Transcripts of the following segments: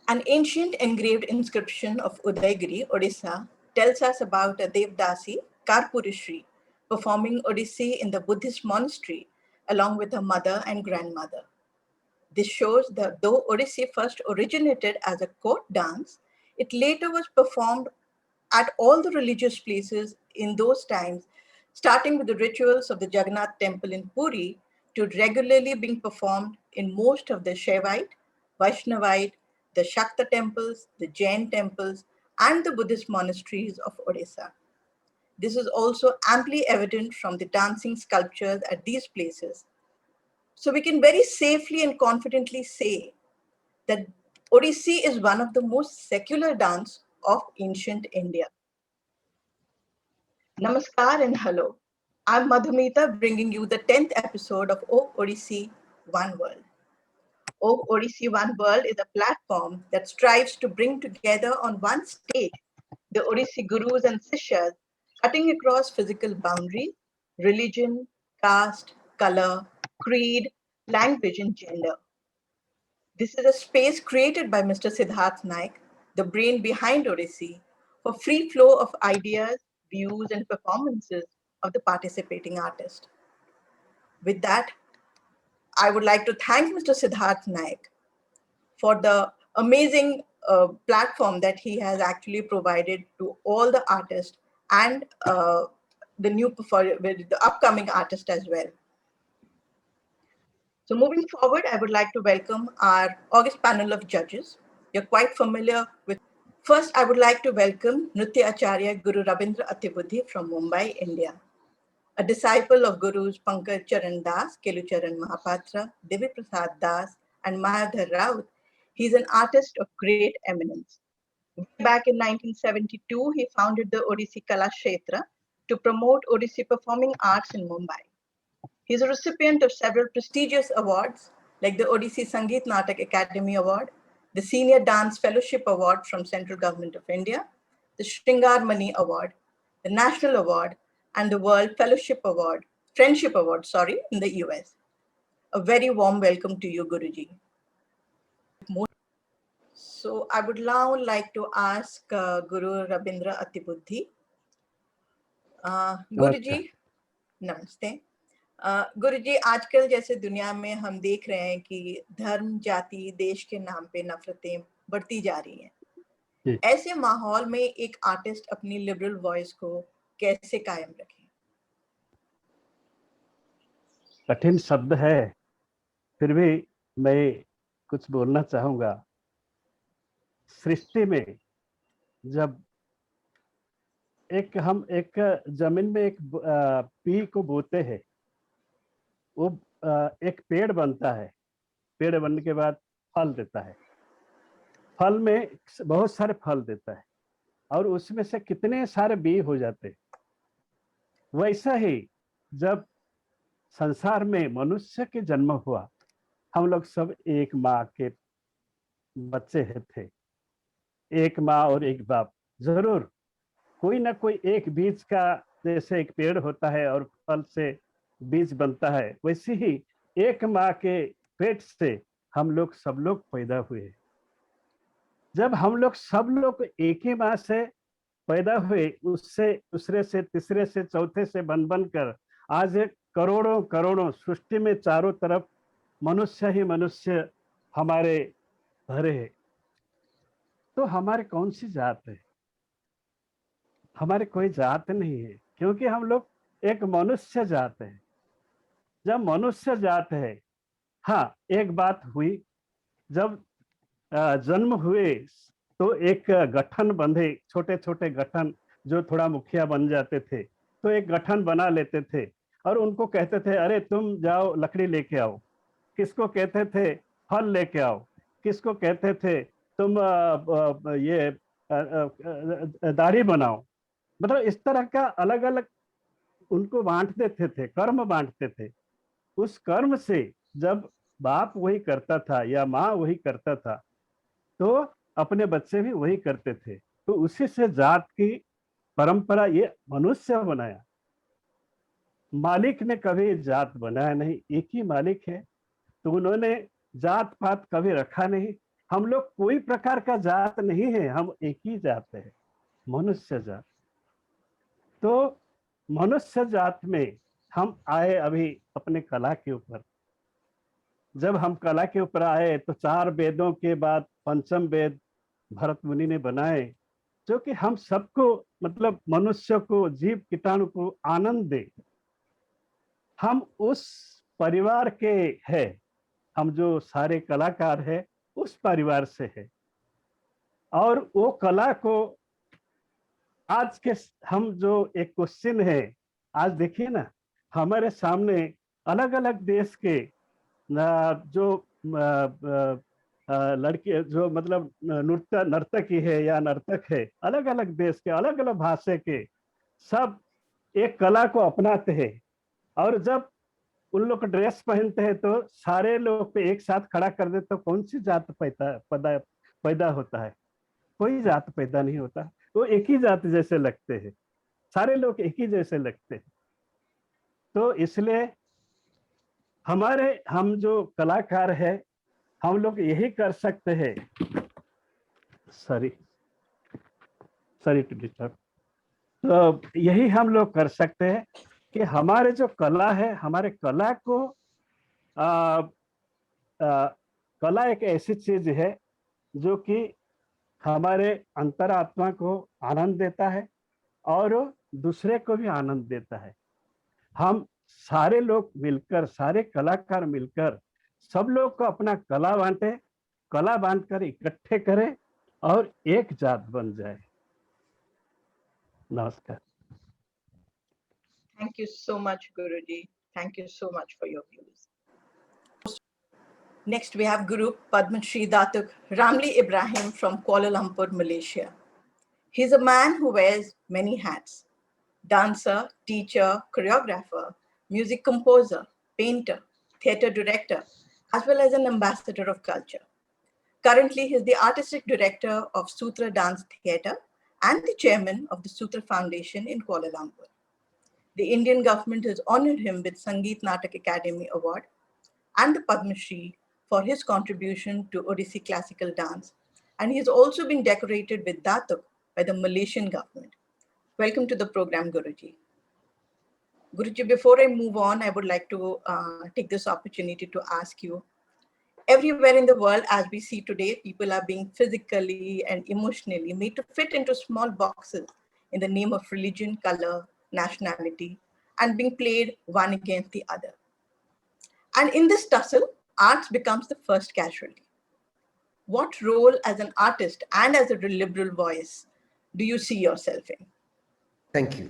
An ancient engraved inscription of Udaygiri, Odisha, tells us about a Devdasi, Karpurishri, performing Odissi in the Buddhist monastery along with her mother and grandmother. This shows that though Odissi first originated as a court dance, it later was performed at all the religious places in those times, starting with the rituals of the Jagannath temple in Puri to regularly being performed in most of the Shaivite, Vaishnavite, the Shakta temples, the Jain temples, and the Buddhist monasteries of Odisha. This is also amply evident from the dancing sculptures at these places. So we can very safely and confidently say that Odissi is one of the most secular dance of ancient India. Namaskar and hello. I'm Madhumita bringing you the 10th episode of O Odissi One World. O Odissi One World is a platform that strives to bring together on one stage the Odissi gurus and sishyas, cutting across physical boundaries, religion, caste, color, creed, language, and gender. This is a space created by Mr. Siddharth Naik, the brain behind Odissi, for free flow of ideas, views, and performances of the participating artist. With that, I would like to thank Mr. Siddharth Naik for the amazing platform that he has actually provided to all the artists and the upcoming artist as well. So moving forward, I would like to welcome our August panel of judges. You're quite familiar with. First, I would like to welcome Nritya Acharya Guru Rabindra Atibuddhi from Mumbai, India. A disciple of Gurus Pankaj Charan Das, Kelucharan Mahapatra, Devi Prasad Das, and Mayadhar Raut, he's an artist of great eminence. Back in 1972, he founded the Odissi Kala Kshetra to promote Odissi performing arts in Mumbai. He's a recipient of several prestigious awards like the Odissi Sangeet Natak Academy Award, the Senior Dance Fellowship Award from Central Government of India, the Shringar Mani Award, the National Award, and the World Friendship Award, in the US. A very warm welcome to you, Guruji. So I would now like to ask Guru Rabindra Atibuddhi. गुरुजी नमस्ते। गुरुजी, आजकल जैसे दुनिया में हम देख रहे हैं कि धर्म, जाति, देश के नाम पे नफरतें बढ़ती जा रही हैं। ऐसे माहौल में एक आर्टिस्ट अपनी लिबरल वॉइस को कैसे कायम रखे? कठिन शब्द है, फिर भी मैं कुछ बोलना चाहूंगा। सृष्टि में जब हम एक जमीन में एक पी को बोते हैं, वो एक पेड़ बनता है। पेड़ बनने के बाद फल देता है। फल में बहुत सारे फल देता है और उसमें से कितने सारे बीज हो जाते। वैसा ही जब संसार में मनुष्य के जन्म हुआ, हम लोग सब एक माँ के बच्चे थे, एक माँ और एक बाप। जरूर कोई ना कोई एक बीज का, जैसे एक पेड़ होता है और फल से बीज बनता है, वैसे ही एक माँ के पेट से हम लोग सब लोग पैदा हुए। जब हम लोग सब लोग एक ही माँ से पैदा हुए, उससे दूसरे से तीसरे से चौथे से बन कर आज एक करोड़ों करोड़ों सृष्टि में चारों तरफ मनुष्य ही मनुष्य हमारे भरे हैं। तो हमारे कौन सी जात है? हमारे कोई जात नहीं है, क्योंकि हम लोग एक मनुष्य जात है। जब मनुष्य जात है, हाँ, एक बात हुई, जब जन्म हुए तो एक गठन बंधे, छोटे छोटे गठन जो थोड़ा मुखिया बन जाते थे, तो एक गठन बना लेते थे और उनको कहते थे, अरे तुम जाओ लकड़ी लेके आओ। किसको कहते थे? फल लेके आओ। किसको कहते थे? तुम ये दाढ़ी बनाओ। मतलब इस तरह का अलग अलग उनको बांट देते थे, कर्म बांटते थे। उस कर्म से जब बाप वही करता था या माँ वही करता था, तो अपने बच्चे भी वही करते थे। तो उसी से जात की परंपरा ये मनुष्य बनाया। मालिक ने कभी जात बनाया नहीं, एक ही मालिक है। तो उन्होंने जात पात कभी रखा नहीं। हम लोग कोई प्रकार का जात नहीं है, हम एक ही जात है, मनुष्य जात। तो मनुष्य जात में हम आए अभी अपने कला के ऊपर। जब हम कला के ऊपर आए तो 4 वेदों के बाद पंचम वेद भरत मुनि ने बनाए, जो कि हम सबको, मतलब मनुष्य को, जीव कीटाणु को आनंद दे। हम उस परिवार के हैं, हम जो सारे कलाकार हैं उस परिवार से है। और वो कला को आज के हम जो एक क्वेश्चन है, आज देखिए ना हमारे सामने अलग अलग देश के जो लड़के, जो मतलब नर्तकी है या नर्तक है, अलग अलग देश के, अलग अलग भाषा के, सब एक कला को अपनाते हैं। और जब उन लोग ड्रेस पहनते हैं तो सारे लोग पे एक साथ खड़ा कर दे तो कौन सी जात पैदा होता है? कोई जात पैदा नहीं होता। वो एक ही जात जैसे लगते हैं, सारे लोग एक ही जैसे लगते हैं। तो इसलिए हम जो कलाकार हैं, हम लोग यही कर सकते हैं। Sorry to disturb. तो यही हम लोग कर सकते हैं कि हमारे जो कला है, हमारे कला को कला एक ऐसी चीज है जो कि हमारे अंतरात्मा को आनंद देता है और दूसरे को भी आनंद देता है। हम सारे लोग मिलकर, सारे कलाकार मिलकर, सब लोग को अपना कला बांटे, कला बांटकर इकट्ठे करें और एक जात बन जाए। नमस्कार। Thank you so much, Guruji. Thank you so much for your views. Next, we have Guru Padma Shri Datuk Ramli Ibrahim from Kuala Lumpur, Malaysia. He's a man who wears many hats: dancer, teacher, choreographer, music composer, painter, theatre director, as well as an ambassador of culture. Currently, he's the artistic director of Sutra Dance Theatre and the chairman of the Sutra Foundation in Kuala Lumpur. The Indian government has honored him with Sangeet Natak Academy Award and the Padma Shri for his contribution to Odissi classical dance, and he has also been decorated with Datuk by the Malaysian government. Welcome to the program, Guruji. Guruji, before I move on, I would like to take this opportunity to ask you, everywhere in the world, as we see today, people are being physically and emotionally made to fit into small boxes in the name of religion, color, nationality, and being played one against the other. And in this tussle, arts becomes the first casualty. What role as an artist and as a liberal voice do you see yourself in? Thank you.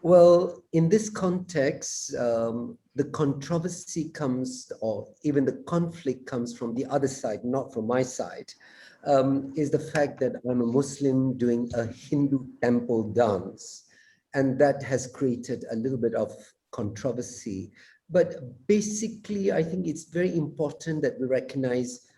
Well, in this context, the controversy comes, or even the conflict comes from the other side, not from my side, is the fact that I'm a Muslim doing a Hindu temple dance, and that has created a little bit of controversy. But basically, I think it's very important that we recognize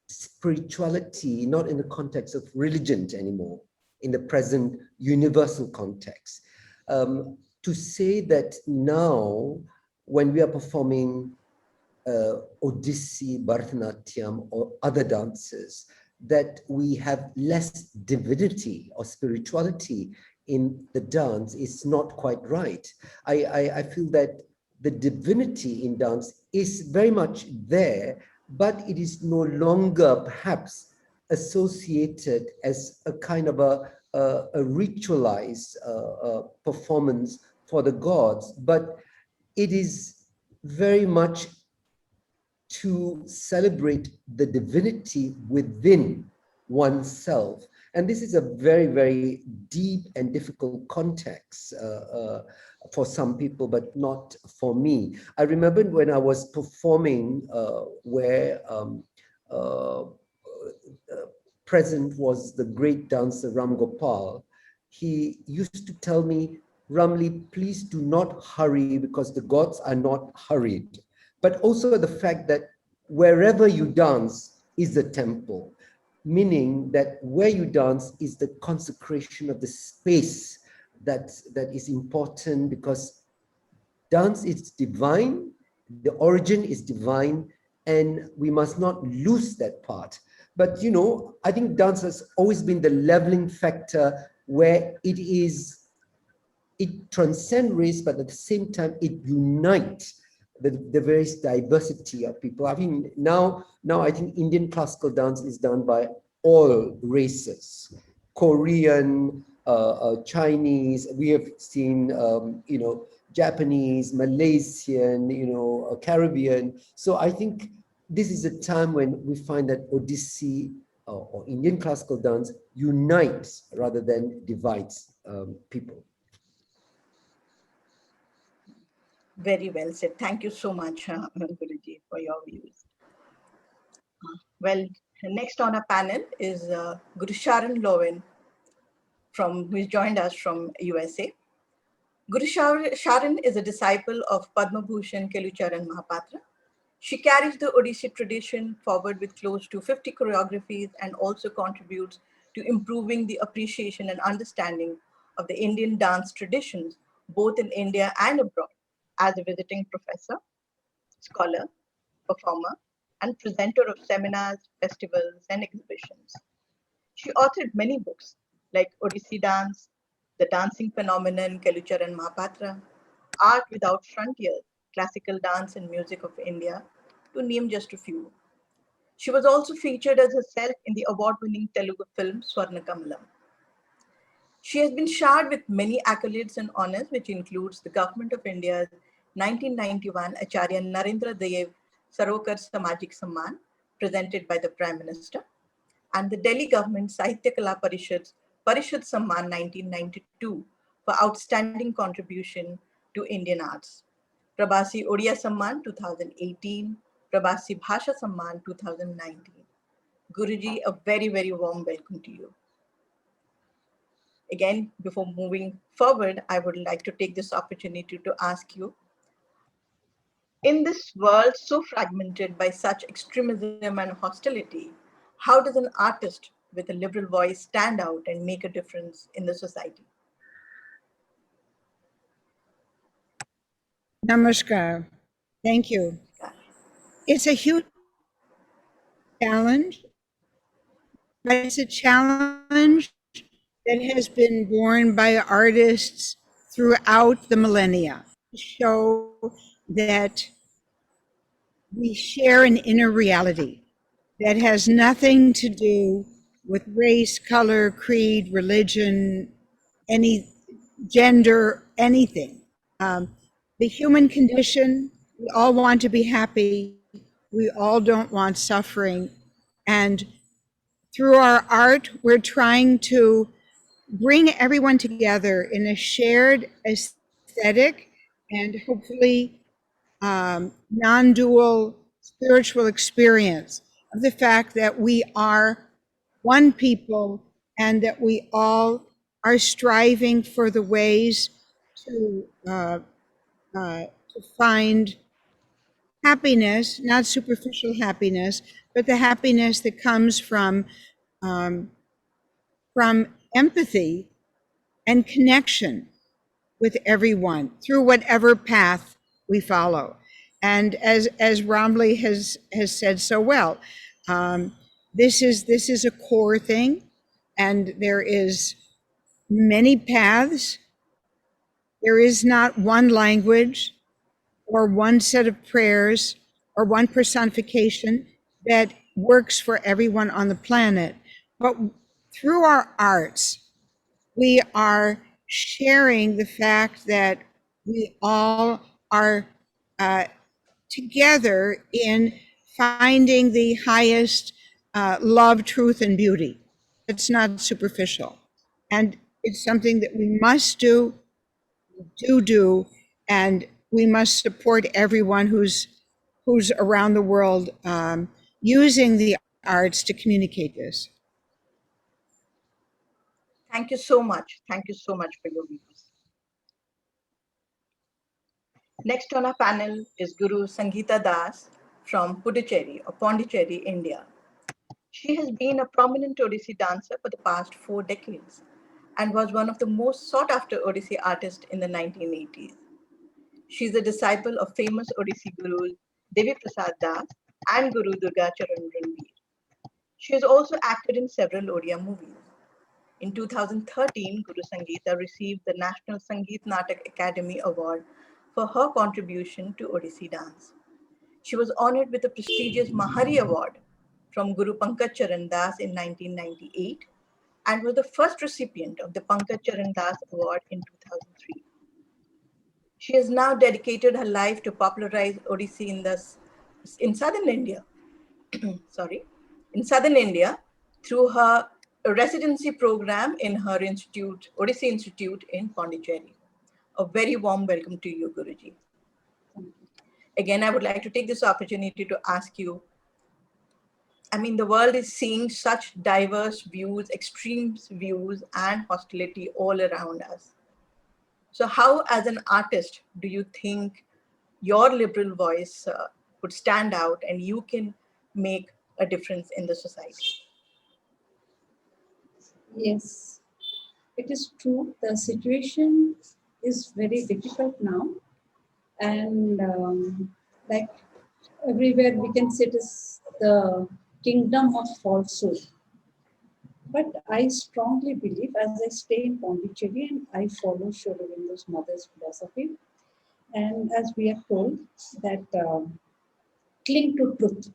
spirituality not in the context of religion anymore, in the present universal context. To say that now, when we are performing Odissi, Bharatanatyam, or other dances, that we have less divinity or spirituality in the dance is not quite right. I feel that the divinity in dance is very much there, but it is no longer perhaps associated as a kind of a ritualized performance for the gods, but it is very much to celebrate the divinity within oneself. And this is a very, very deep and difficult context for some people, but not for me. I remember when I was performing where present was the great dancer Ram Gopal. He used to tell me, Ramli, please do not hurry because the gods are not hurried. But also the fact that wherever you dance is the temple, meaning that where you dance is the consecration of the space that is important, because dance is divine, the origin is divine, and we must not lose that part. But you know, I think dance has always been the leveling factor where it transcends race, but at the same time, it unites the various diversity of people. I mean, now I think Indian classical dance is done by all races, Korean, Chinese. We have seen, you know, Japanese, Malaysian, you know, Caribbean. So I think this is a time when we find that Odissi or Indian classical dance unites rather than divides people. Very well said. Thank you so much, Guruji, for your views. Well, next on our panel is Guru Sharan Lowen, who has joined us from USA. Guru Sharan is a disciple of Padma Bhushan Kelucharan Mahapatra. She carries the Odissi tradition forward with close to 50 choreographies and also contributes to improving the appreciation and understanding of the Indian dance traditions, both in India and abroad, as a visiting professor, scholar, performer, and presenter of seminars, festivals, and exhibitions. She authored many books like Odissi Dance, The Dancing Phenomenon, Kelucharan Mahapatra, Art Without Frontiers, Classical Dance and Music of India, to name just a few. She was also featured as herself in the award-winning Telugu film Swarna Kamalam. She has been showered with many accolades and honors, which includes the Government of India's 1991 Acharya Narendra Dev Sarokar Samajik Samman, presented by the Prime Minister, and the Delhi government Sahitya Kala Parishad Samman 1992 for outstanding contribution to Indian arts. Prabasi Odia Samman 2018, Prabasi Bhasha Samman 2019. Guruji, a very, very warm welcome to you. Again, before moving forward, I would like to take this opportunity to ask you, in this world so fragmented by such extremism and hostility, how does an artist with a liberal voice stand out and make a difference in the society? Namaskar. Thank you. It's a huge challenge, but it's a challenge that has been borne by artists throughout the millennia to show that we share an inner reality that has nothing to do with race, color, creed, religion, any gender, anything. The human condition, we all want to be happy. We all don't want suffering. And through our art, we're trying to bring everyone together in a shared aesthetic and hopefully non-dual spiritual experience of the fact that we are one people and that we all are striving for the ways to find happiness, not superficial happiness, but the happiness that comes from empathy and connection with everyone through whatever path we follow. And as Ramli has said so well, this is a core thing, and there is many paths. There is not one language or one set of prayers or one personification that works for everyone on the planet. But through our arts, we are sharing the fact that we all are together in finding the highest love, truth, and beauty. It's not superficial. And it's something that we must do, and we must support everyone who's around the world using the arts to communicate this. Thank you so much. Thank you so much for your views. Next on our panel is Guru Sangeeta Das from Puducherry or Pondicherry, India. She has been a prominent Odissi dancer for the past 4 decades and was one of the most sought after Odissi artists in the 1980s. She is a disciple of famous Odissi gurus Devi Prasad Das and Guru Durga Charan Ranveer. She has also acted in several Odia movies. In 2013, Guru Sangeeta received the National Sangeet Natak Academy Award for her contribution to Odissi dance. She was honored with the prestigious Mahari Award from Guru Pankaj Charan Das in 1998 and was the first recipient of the Pankaj Charan Das Award in 2003. She has now dedicated her life to popularize Odissi in southern India. Sorry, in southern India through her residency program in her institute, Odissi Institute in Pondicherry. A very warm welcome to you, Guruji. Again, I would like to take this opportunity to ask you, I mean, the world is seeing such diverse views, extreme views, and hostility all around us. So how, as an artist, do you think your liberal voice would stand out and you can make a difference in the society? Yes, it is true. The situation is very difficult now. And like everywhere we can say it is the kingdom of falsehood. But I strongly believe, as I stay in Pondicherry and I follow Sri Aurobindo mother's philosophy, and as we are told that cling to truth.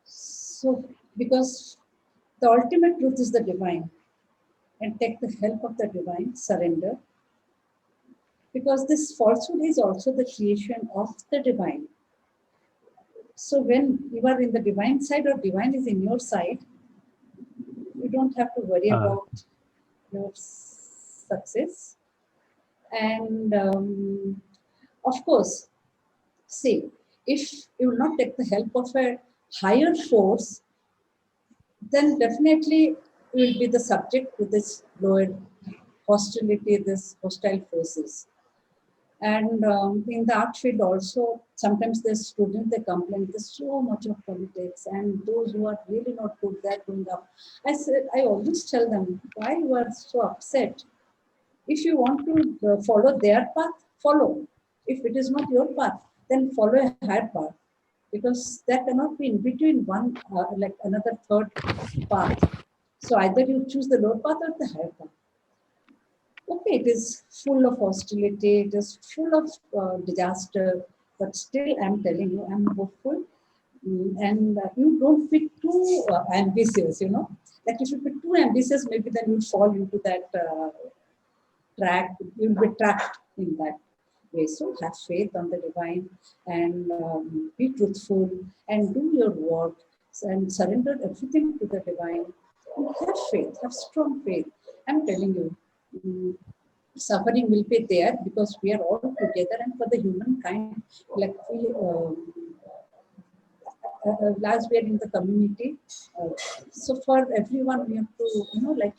So, because the ultimate truth is the divine, and take the help of the divine, surrender. Because this falsehood is also the creation of the divine. So when you are in the divine side or divine is in your side, you don't have to worry about your success. And of course, see, if you will not take the help of a higher force, then definitely you will be the subject to this lower hostility, this hostile forces. And in the art field also, sometimes the students, they complain, there's so much of politics, and those who are really not good, they're going up. I always tell them, why you are so upset? If you want to follow their path, follow. If it is not your path, then follow a higher path. Because there cannot be in between one, like another third path. So either you choose the lower path or the higher path. Okay, it is full of hostility, it is full of disaster, but still I'm telling you, I'm hopeful. And you don't be too ambitious, you know. Like if you be too ambitious, maybe then you'll fall into that track, you'll be trapped in that way. So have faith on the divine and be truthful and do your work and surrender everything to the divine. And have faith, have strong faith. I'm telling you, suffering will be there because we are all together, and for the humankind, like we as we are in the community, so for everyone we have to, you know, like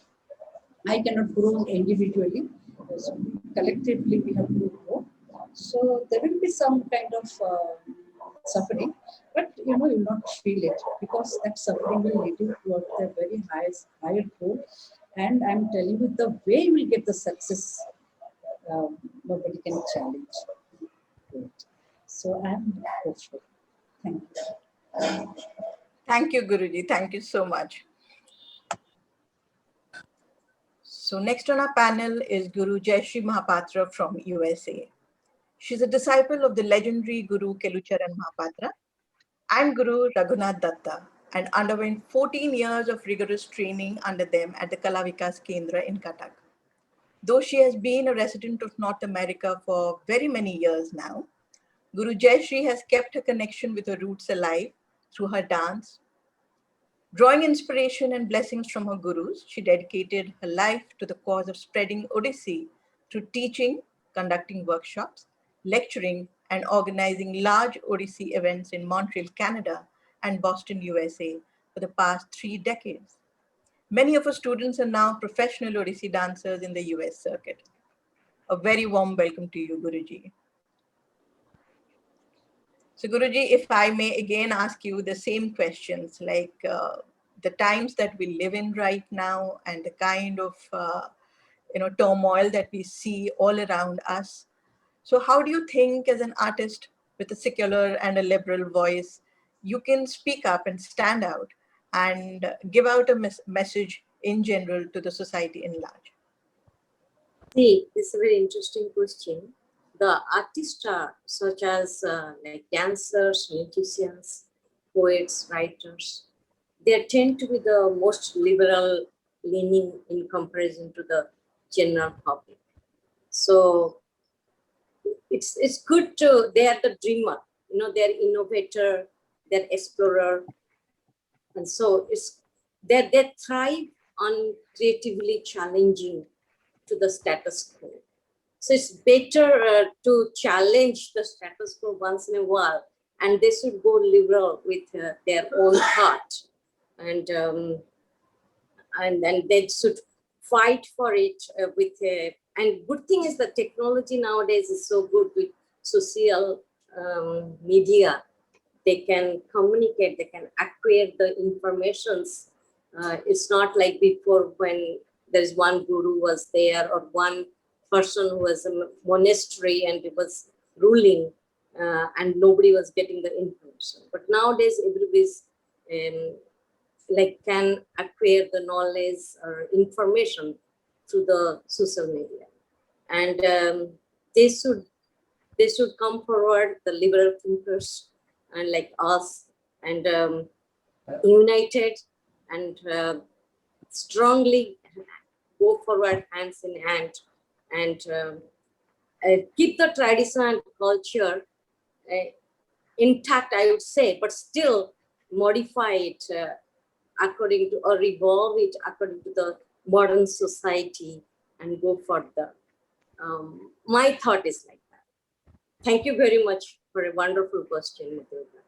I cannot grow individually, so collectively we have to grow. So there will be some kind of suffering, but you know, you will not feel it because that suffering will lead you towards the very higher goal. And I'm telling you, the way you will get the success, nobody can challenge it. So I'm hopeful. Thank you. Thank you, Guruji. Thank you so much. So next on our panel is Guru Jayashree Mahapatra from USA. She's a disciple of the legendary Guru Kelucharan Mahapatra and Guru Raghunath Datta, and underwent 14 years of rigorous training under them at the Kala Vikas Kendra in Cuttack. Though she has been a resident of North America for very many years now, Guru Jayashree has kept her connection with her roots alive through her dance. Drawing inspiration and blessings from her gurus, she dedicated her life to the cause of spreading Odissi through teaching, conducting workshops, lecturing, and organizing large Odissi events in Montreal, Canada, and Boston, USA for the past 3 decades. Many of her students are now professional Odissi dancers in the US circuit. A very warm welcome to you, Guruji. So Guruji, if I may again ask you the same questions, like the times that we live in right now and the kind of turmoil that we see all around us. So how do you think, as an artist with a secular and a liberal voice, you can speak up and stand out and give out a message in general to the society in large? See, this is a very interesting question. The artists are such as like dancers, musicians, poets, writers. They tend to be the most liberal leaning in comparison to the general public. So it's good to, they are the dreamer, you know, they're innovator, they're explorer. And so it's they thrive on creatively challenging to the status quo. So it's better to challenge the status quo once in a while, and they should go liberal with their own heart, and then they should fight for it with. And good thing is the technology nowadays is so good with social media. They can communicate, they can acquire the informations. It's not like before when there's one guru was there or one person who was a monastery and it was ruling and nobody was getting the information. But nowadays everybody's like can acquire the knowledge or information through the social media. And they should come forward, the liberal thinkers and like us, and united and strongly go forward hands in hand, and keep the tradition and culture intact, I would say, but still modify it according to, or evolve it according to the modern society and go further. My thought is like that. Thank you very much for a wonderful question, Madhurga.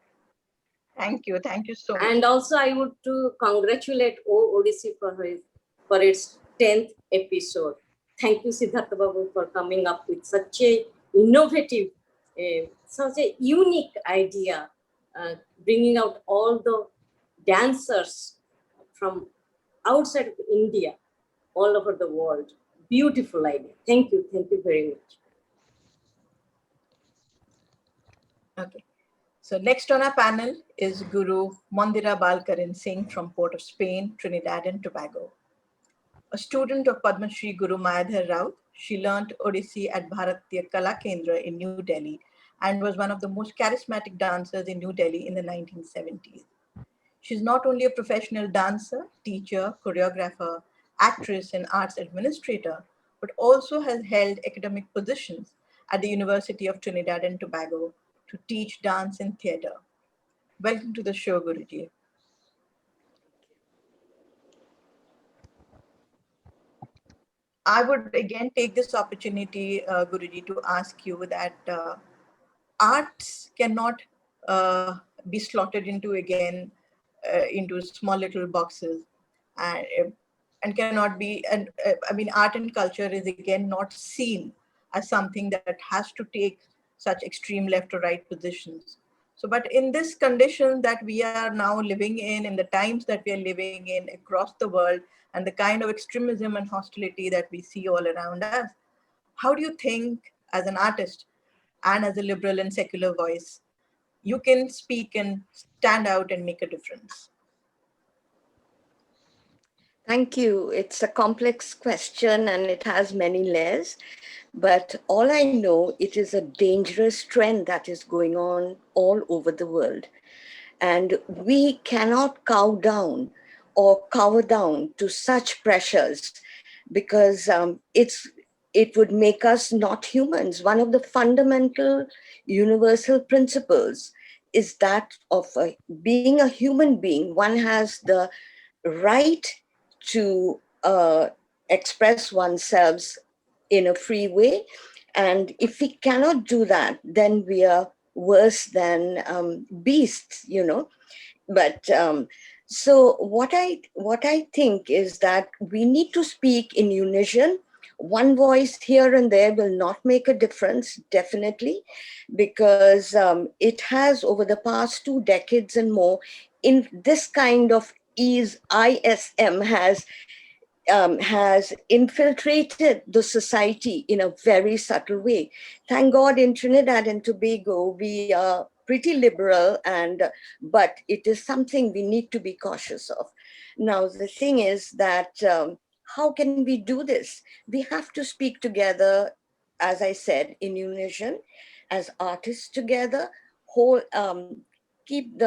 Thank you. Thank you so much. And also I would to congratulate Odissi for its 10th episode. Thank you, Siddhartha Babu, for coming up with such a innovative, such a unique idea, bringing out all the dancers from outside of India, all over the world. Beautiful idea. Thank you very much. Okay. So next on our panel is Guru Mandira Balkaran Singh from Port of Spain, Trinidad and Tobago. A student of Padma Shri Guru Mayadhar Raut, she learnt Odissi at Bharatiya Kala Kendra in New Delhi and was one of the most charismatic dancers in New Delhi in the 1970s. She's not only a professional dancer, teacher, choreographer, actress and arts administrator, but also has held academic positions at the University of Trinidad and Tobago to teach dance and theatre. Welcome to the show, Guruji. I would again take this opportunity, Guruji, to ask you that arts cannot be slotted into into small little boxes, and cannot be. And I mean, art and culture is again not seen as something that has to take such extreme left or right positions. So, but in this condition that we are now living in the times that we are living in across the world, and the kind of extremism and hostility that we see all around us, how do you think, as an artist and as a liberal and secular voice, you can speak and stand out and make a difference? Thank you. It's a complex question and it has many layers. But all I know, it is a dangerous trend that is going on all over the world. And we cannot cow down or cower down to such pressures because it would make us not humans. One of the fundamental universal principles is that of being a human being. One has the right to express oneself in a free way. And if we cannot do that, then we are worse than beasts, you know. But so what I think is that we need to speak in unison. One voice here and there will not make a difference, definitely, because it has over the past 2 decades and more in this kind of ISM has infiltrated the society in a very subtle way. Thank God in Trinidad and Tobago, we are pretty liberal, but it is something we need to be cautious of. Now, the thing is that how can we do this? We have to speak together, as I said, in unison, as artists together, keep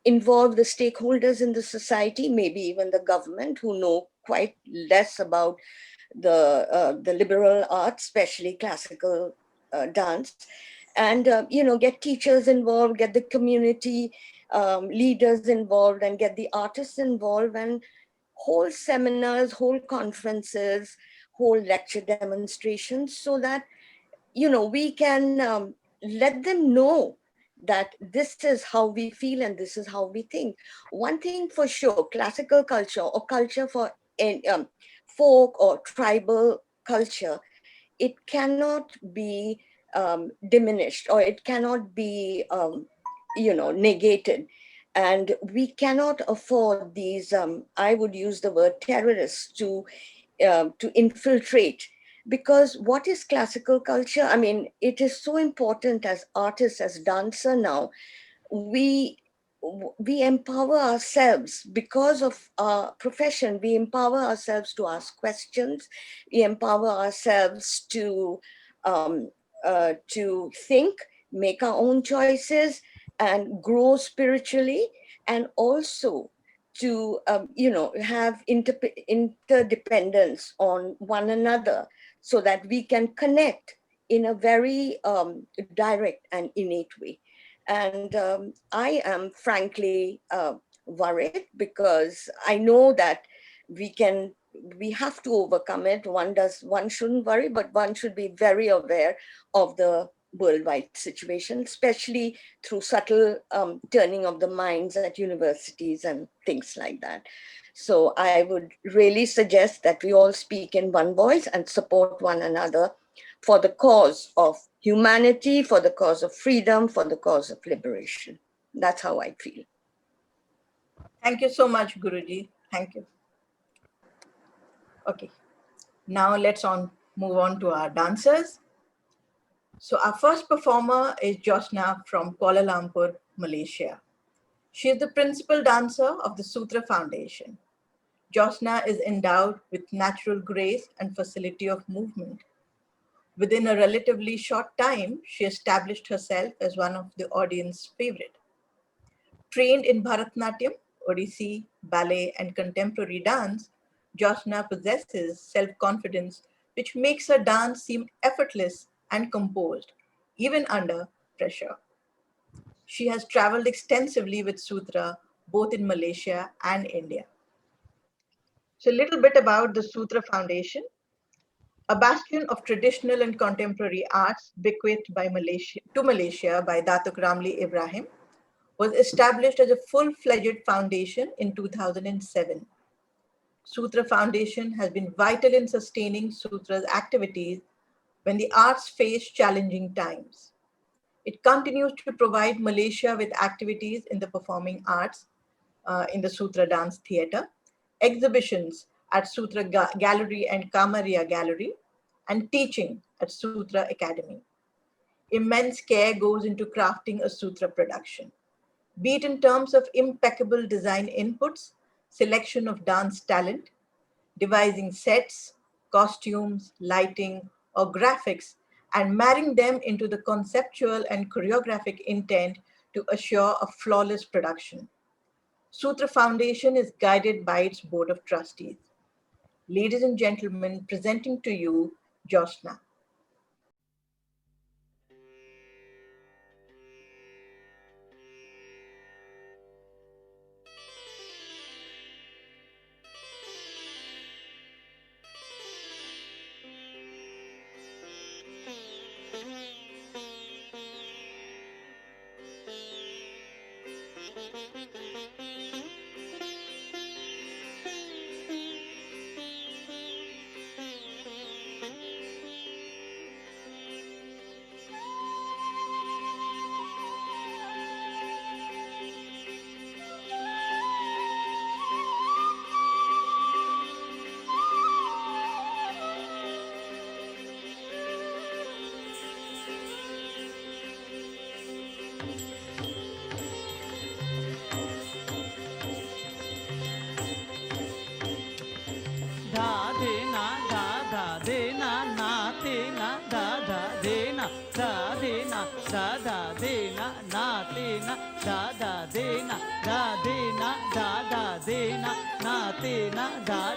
involve the stakeholders in the society, maybe even the government, who know quite less about the liberal arts, especially classical dance, and get teachers involved, get the community leaders involved, and get the artists involved, and whole seminars, whole conferences, whole lecture demonstrations, so that we can let them know that this is how we feel and this is how we think. One thing for sure, classical culture or culture for folk or tribal culture, it cannot be diminished, or it cannot be negated. And we cannot afford these, I would use the word terrorists, to infiltrate. Because what is classical culture? I mean, it is so important as artists, as dancer now. We empower ourselves because of our profession. We empower ourselves to ask questions. We empower ourselves to think, make our own choices, and grow spiritually, and also to have interdependence on one another, so that we can connect in a very direct and innate way. And I am frankly worried, because I know that we have to overcome it. One shouldn't worry, but one should be very aware of the worldwide situation, especially through subtle turning of the minds at universities and things like that. So I would really suggest that we all speak in one voice and support one another for the cause of humanity, for the cause of freedom, for the cause of liberation. That's how I feel. Thank you so much, Guruji. Thank you. Okay, now let's move on to our dancers. So our first performer is Josna from Kuala Lumpur, Malaysia. She is the principal dancer of the Sutra Foundation. Josna is endowed with natural grace and facility of movement. Within a relatively short time, she established herself as one of the audience's favorite. Trained in Bharatanatyam, Odissi, ballet, and contemporary dance, Josna possesses self-confidence which makes her dance seem effortless and composed, even under pressure. She has traveled extensively with Sutra, both in Malaysia and India. So a little bit about the Sutra Foundation. A bastion of traditional and contemporary arts bequeathed to Malaysia by Datuk Ramli Ibrahim, was established as a full-fledged foundation in 2007. Sutra Foundation has been vital in sustaining Sutra's activities when the arts face challenging times. It continues to provide Malaysia with activities in the performing arts, in the Sutra Dance Theatre, exhibitions at Sutra Gallery and Kamaria Gallery, and teaching at Sutra Academy. Immense care goes into crafting a Sutra production, be it in terms of impeccable design inputs, selection of dance talent, devising sets, costumes, lighting, or graphics, and marrying them into the conceptual and choreographic intent to assure a flawless production. Sutra Foundation is guided by its Board of Trustees. Ladies and gentlemen, presenting to you, Josna. दे ना ते ना दा दे ना दे ना दा दे ना ते ना दा दे ना दे ना दे ना ते ना दे ना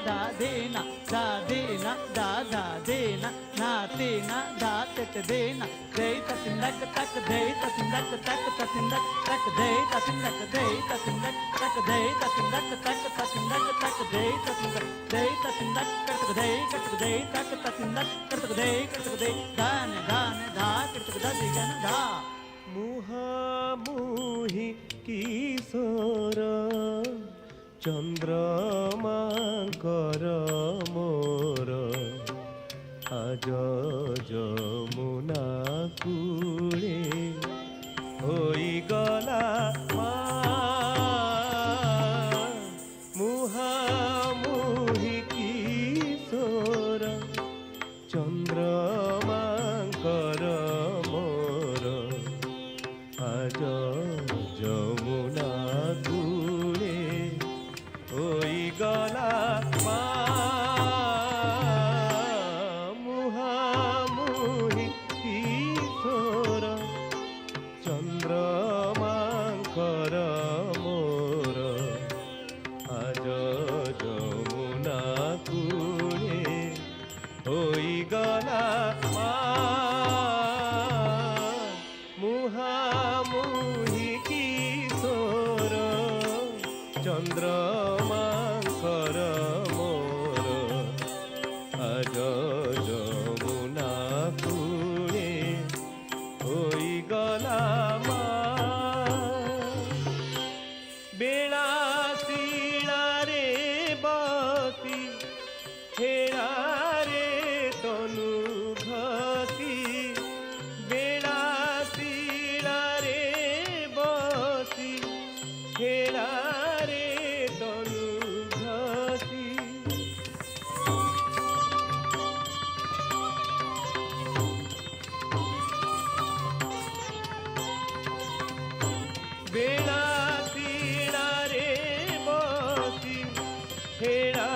दे ना दे ना ते ना तक दे ना दे तक तक दे तक तक तक दे तक दे तक दे तक तक तक दे मुहामुहि किशोर चंद्रमांकर मोर आज जमुना कूले होई गला मुहामुहि किशोर चंद्रमांकर मोर आज जमुना कूले होई गला मुहामुहि किशोर चंद्रमांकर मोर आज जमुना कूले होई गला मुहामुहि किशोर चंद्रमांकर मोर आज जमुना कूले होई गला बेला शिला रे बसी हेरा रे तनु घसी बेला शिला रे बसी हेरा रे तनु घसी बेला शिला रे बसी हेरा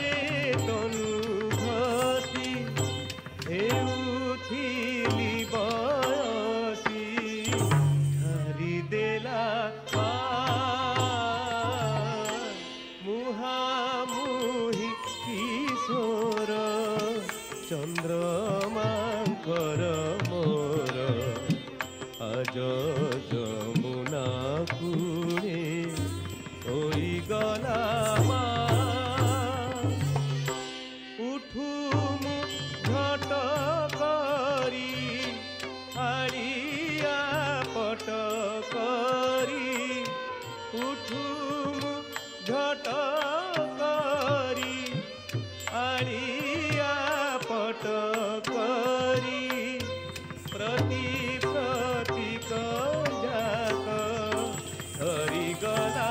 रे तनु घसी हेउथिली बसी धरी देला मुहामुहि किशोर चंद्रमांकर मोर आज जमुना कूले होई गला उठुमु झट करी आड़िया पट करी उठुमु झट करी आड़िया पट करी प्रति प्रतीक जाक धरी गला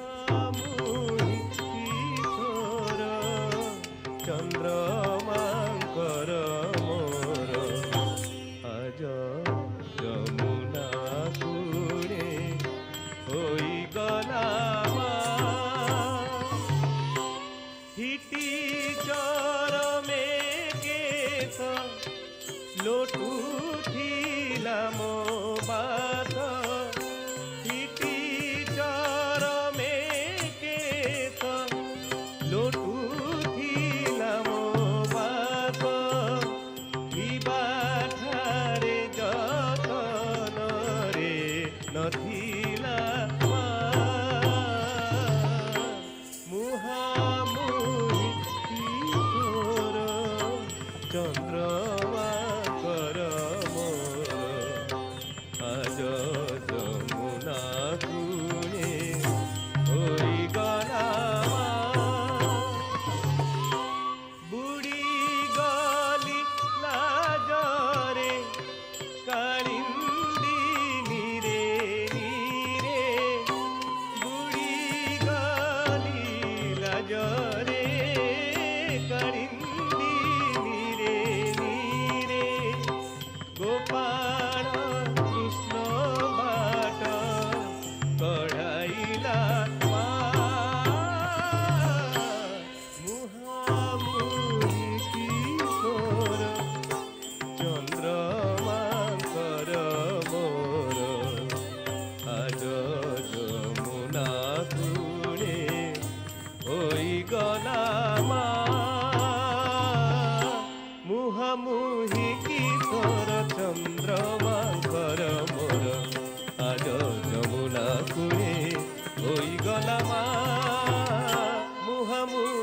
मुहामुहि किशोर चंद्रमांकर मोर आज जमुना कूले होई गला हिटी चरमे केश लोटू थिला मो बात हिटी चरमे केश लोटू थिला मो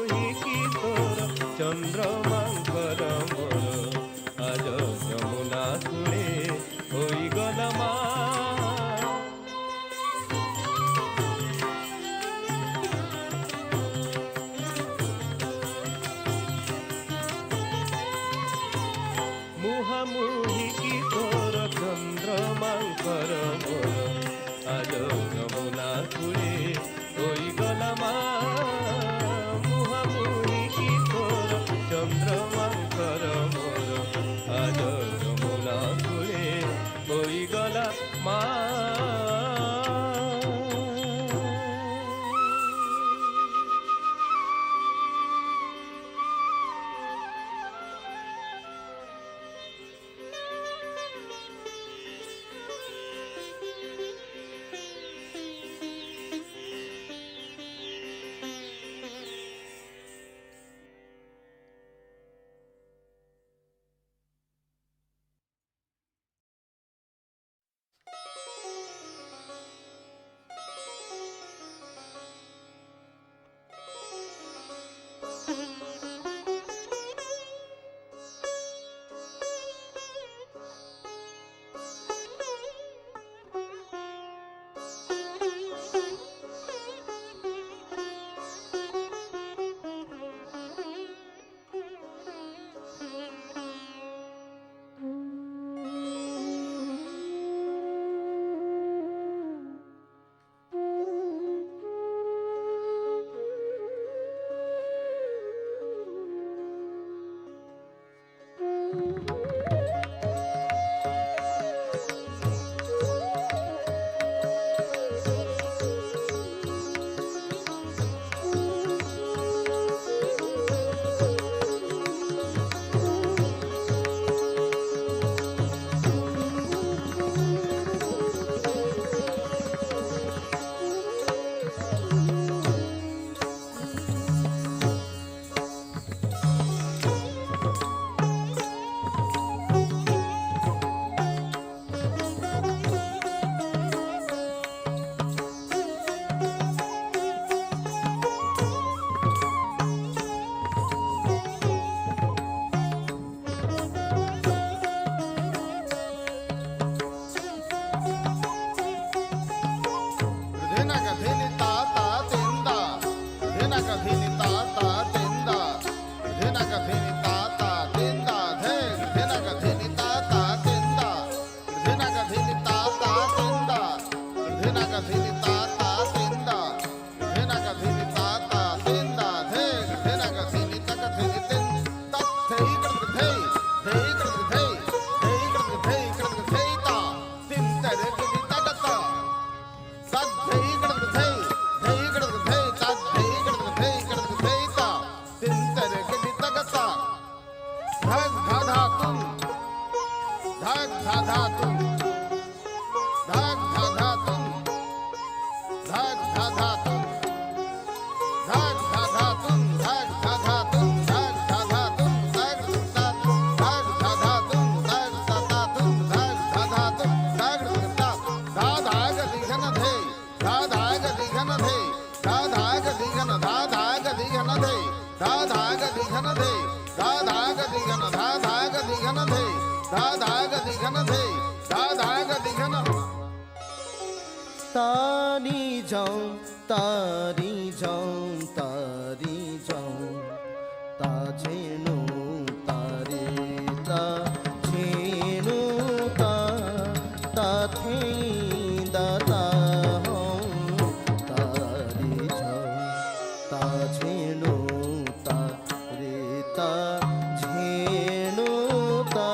মোহিকি তোর চন্দ্রমাঙ্কর মোর আজ যমুনা কূলে হইগলা মা মুহামুহিকি তোর চন্দ্রমাঙ্কর মোর আজ যমুনা কূলে হইগলা মা মুহামুহিকি তোর চন্দ্রমাঙ্কর মোর আজ যমুনা কূলে হইগলা মা तारी जाऊं तारी जाऊं तारी जाऊं ताजेनु तारे ता जेनु ता ताथे दाता हूं तारी जाऊं ताजेनु तारे ता जेनु ता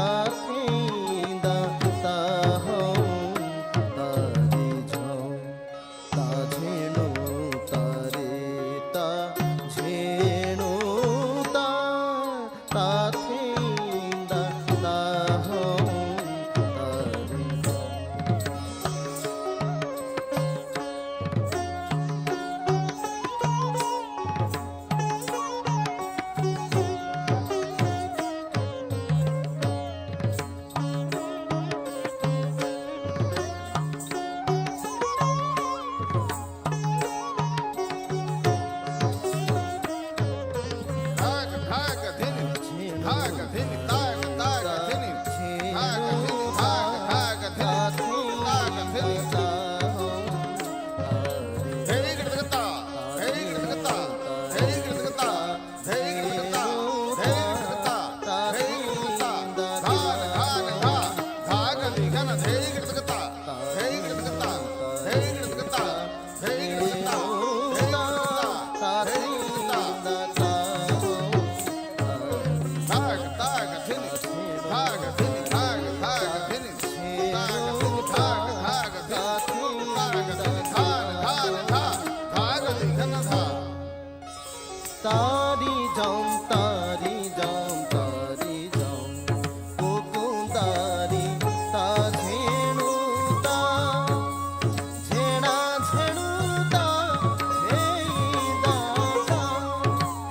ताथे दाता हूं तारी जाऊं तारी जाऊं तारी जाऊं कोकुंदारी ता झेणू ता झेणा झेणू ता झेईदा ता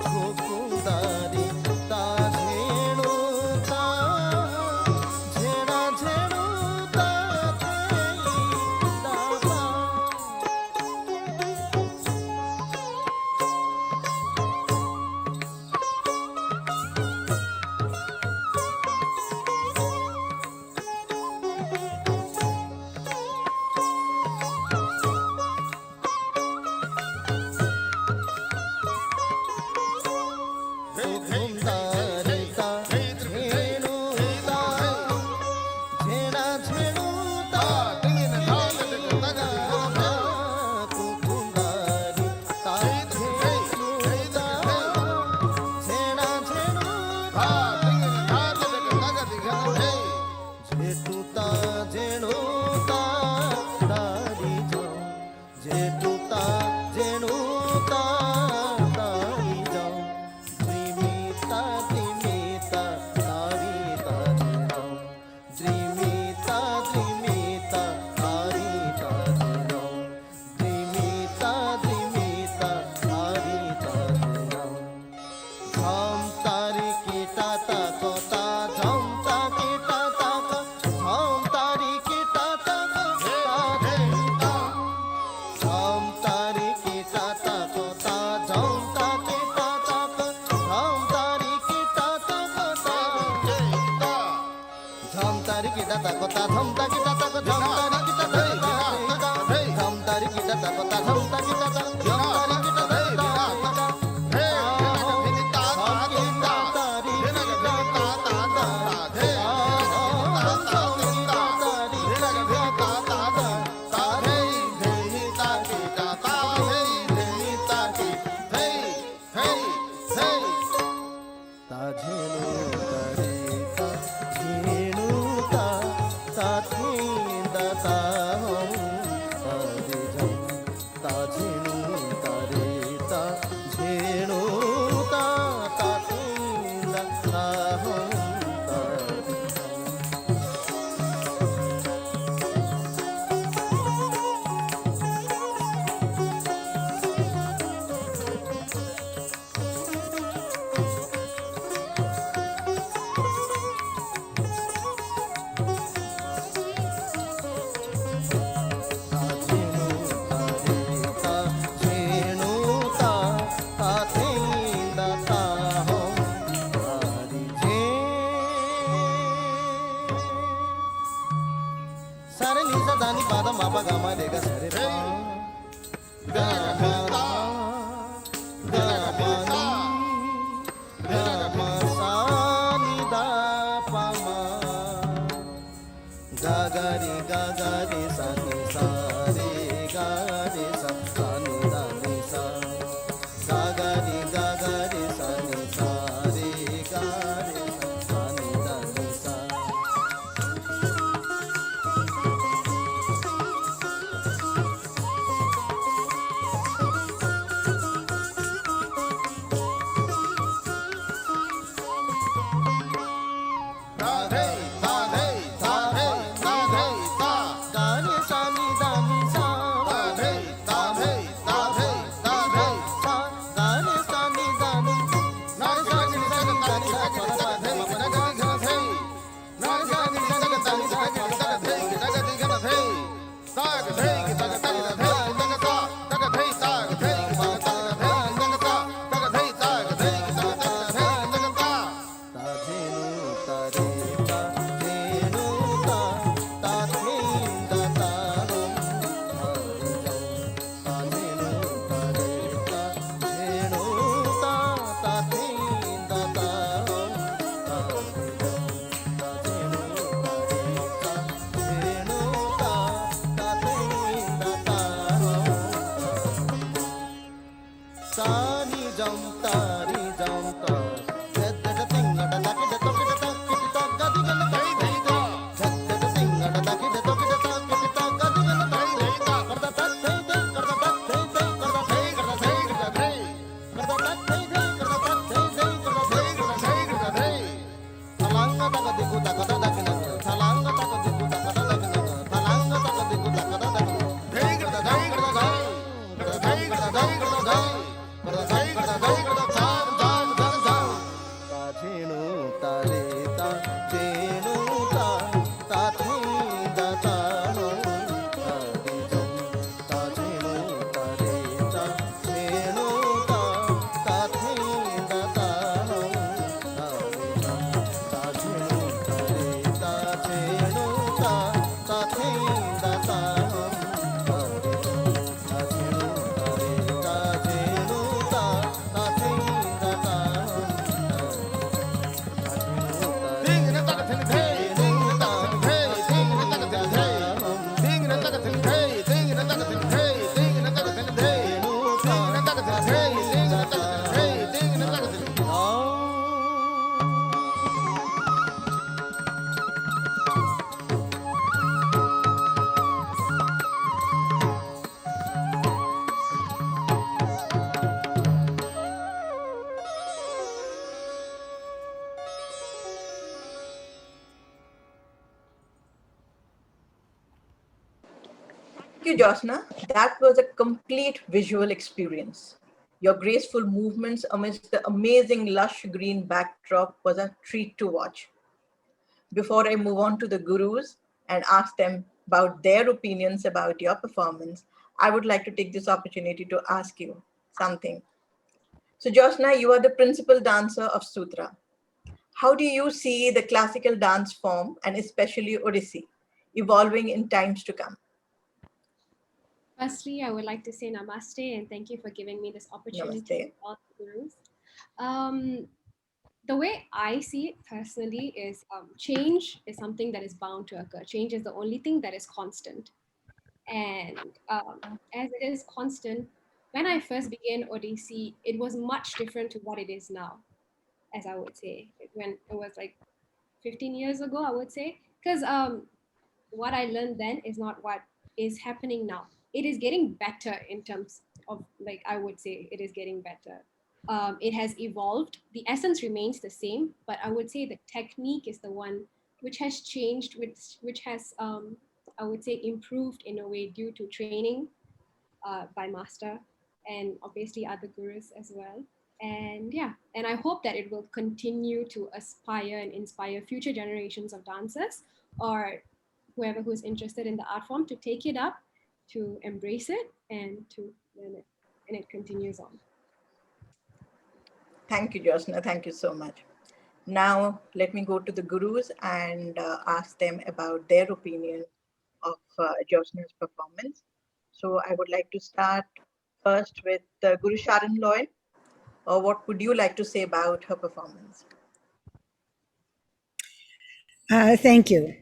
कोकुंदारी ता झेणू ता झेणा झेणू ता झेईदा ता कोकुंदारिता झेणूता झेणा झेणूता कोकुंदारिता झेणूता झेणा झेणूता झेटूता झेणूता तारी जाऊं झेटूता झेणूता तारी जाऊं द्रिमिता द्रिमिता तारी तारी जाऊं द्रिमिता द्रिमिता तारी तारी जाऊं द्रिमिता द्रिमिता तारी तारी जाऊं झम तारी कीटा ताकोता झम ता कीटा ताको झम तारी कीटा ताको तारेता झम तारी कीटा ताकोता झम ता कीटा ताको झम तारी कीटा ताको तारेता झम तारी कीटा ताकोता झम ता कीटा ताको झम तारी कीटा तारेता झम तारी कीटा ताकोता झम ता कीटा ताको झम तारी कीटा तारेता सारे नीसा दानी पादा मापा गामा देगा सारे पा गामा गामा गामा सा नि दा पा मा गागारी सा नि सा रे गा रे सा नि दा नि सा गागारी सा नि सा रे गा रे सा नि दा नि सा you, Josna. That was a complete visual experience. Your graceful movements amidst the amazing lush green backdrop was a treat to watch. Before I move on to the gurus and ask them about their opinions about your performance, I would like to take this opportunity to ask you something. So, Josna, you are the principal dancer of Sutra. How do you see the classical dance form, and especially Odissi, evolving in times to come? Firstly, I would like to say namaste and thank you for giving me this opportunity Namaste. to all the gurus. The way I see it personally is change is something that is bound to occur. Change is the only thing that is constant. And as it is constant, when I first began Odissi, it was much different to what it is now, as I would say. When it was like 15 years ago, I would say. Because what I learned then is not what is happening now. It is getting better in terms of, like, I would say it is getting better. It has evolved. The essence remains the same, but I would say the technique is the one which has changed, which has, I would say, improved in a way due to training by master and obviously other gurus as well. And yeah, and I hope that it will continue to aspire and inspire future generations of dancers or whoever who is interested in the art form to take it up, to embrace it, and to learn it. And it continues on. Thank you, Josna. Thank you so much. Now, let me go to the gurus and ask them about their opinion of Josna's performance. So I would like to start first with Guru Sharon Lloyd. What would you like to say about her performance? Thank you.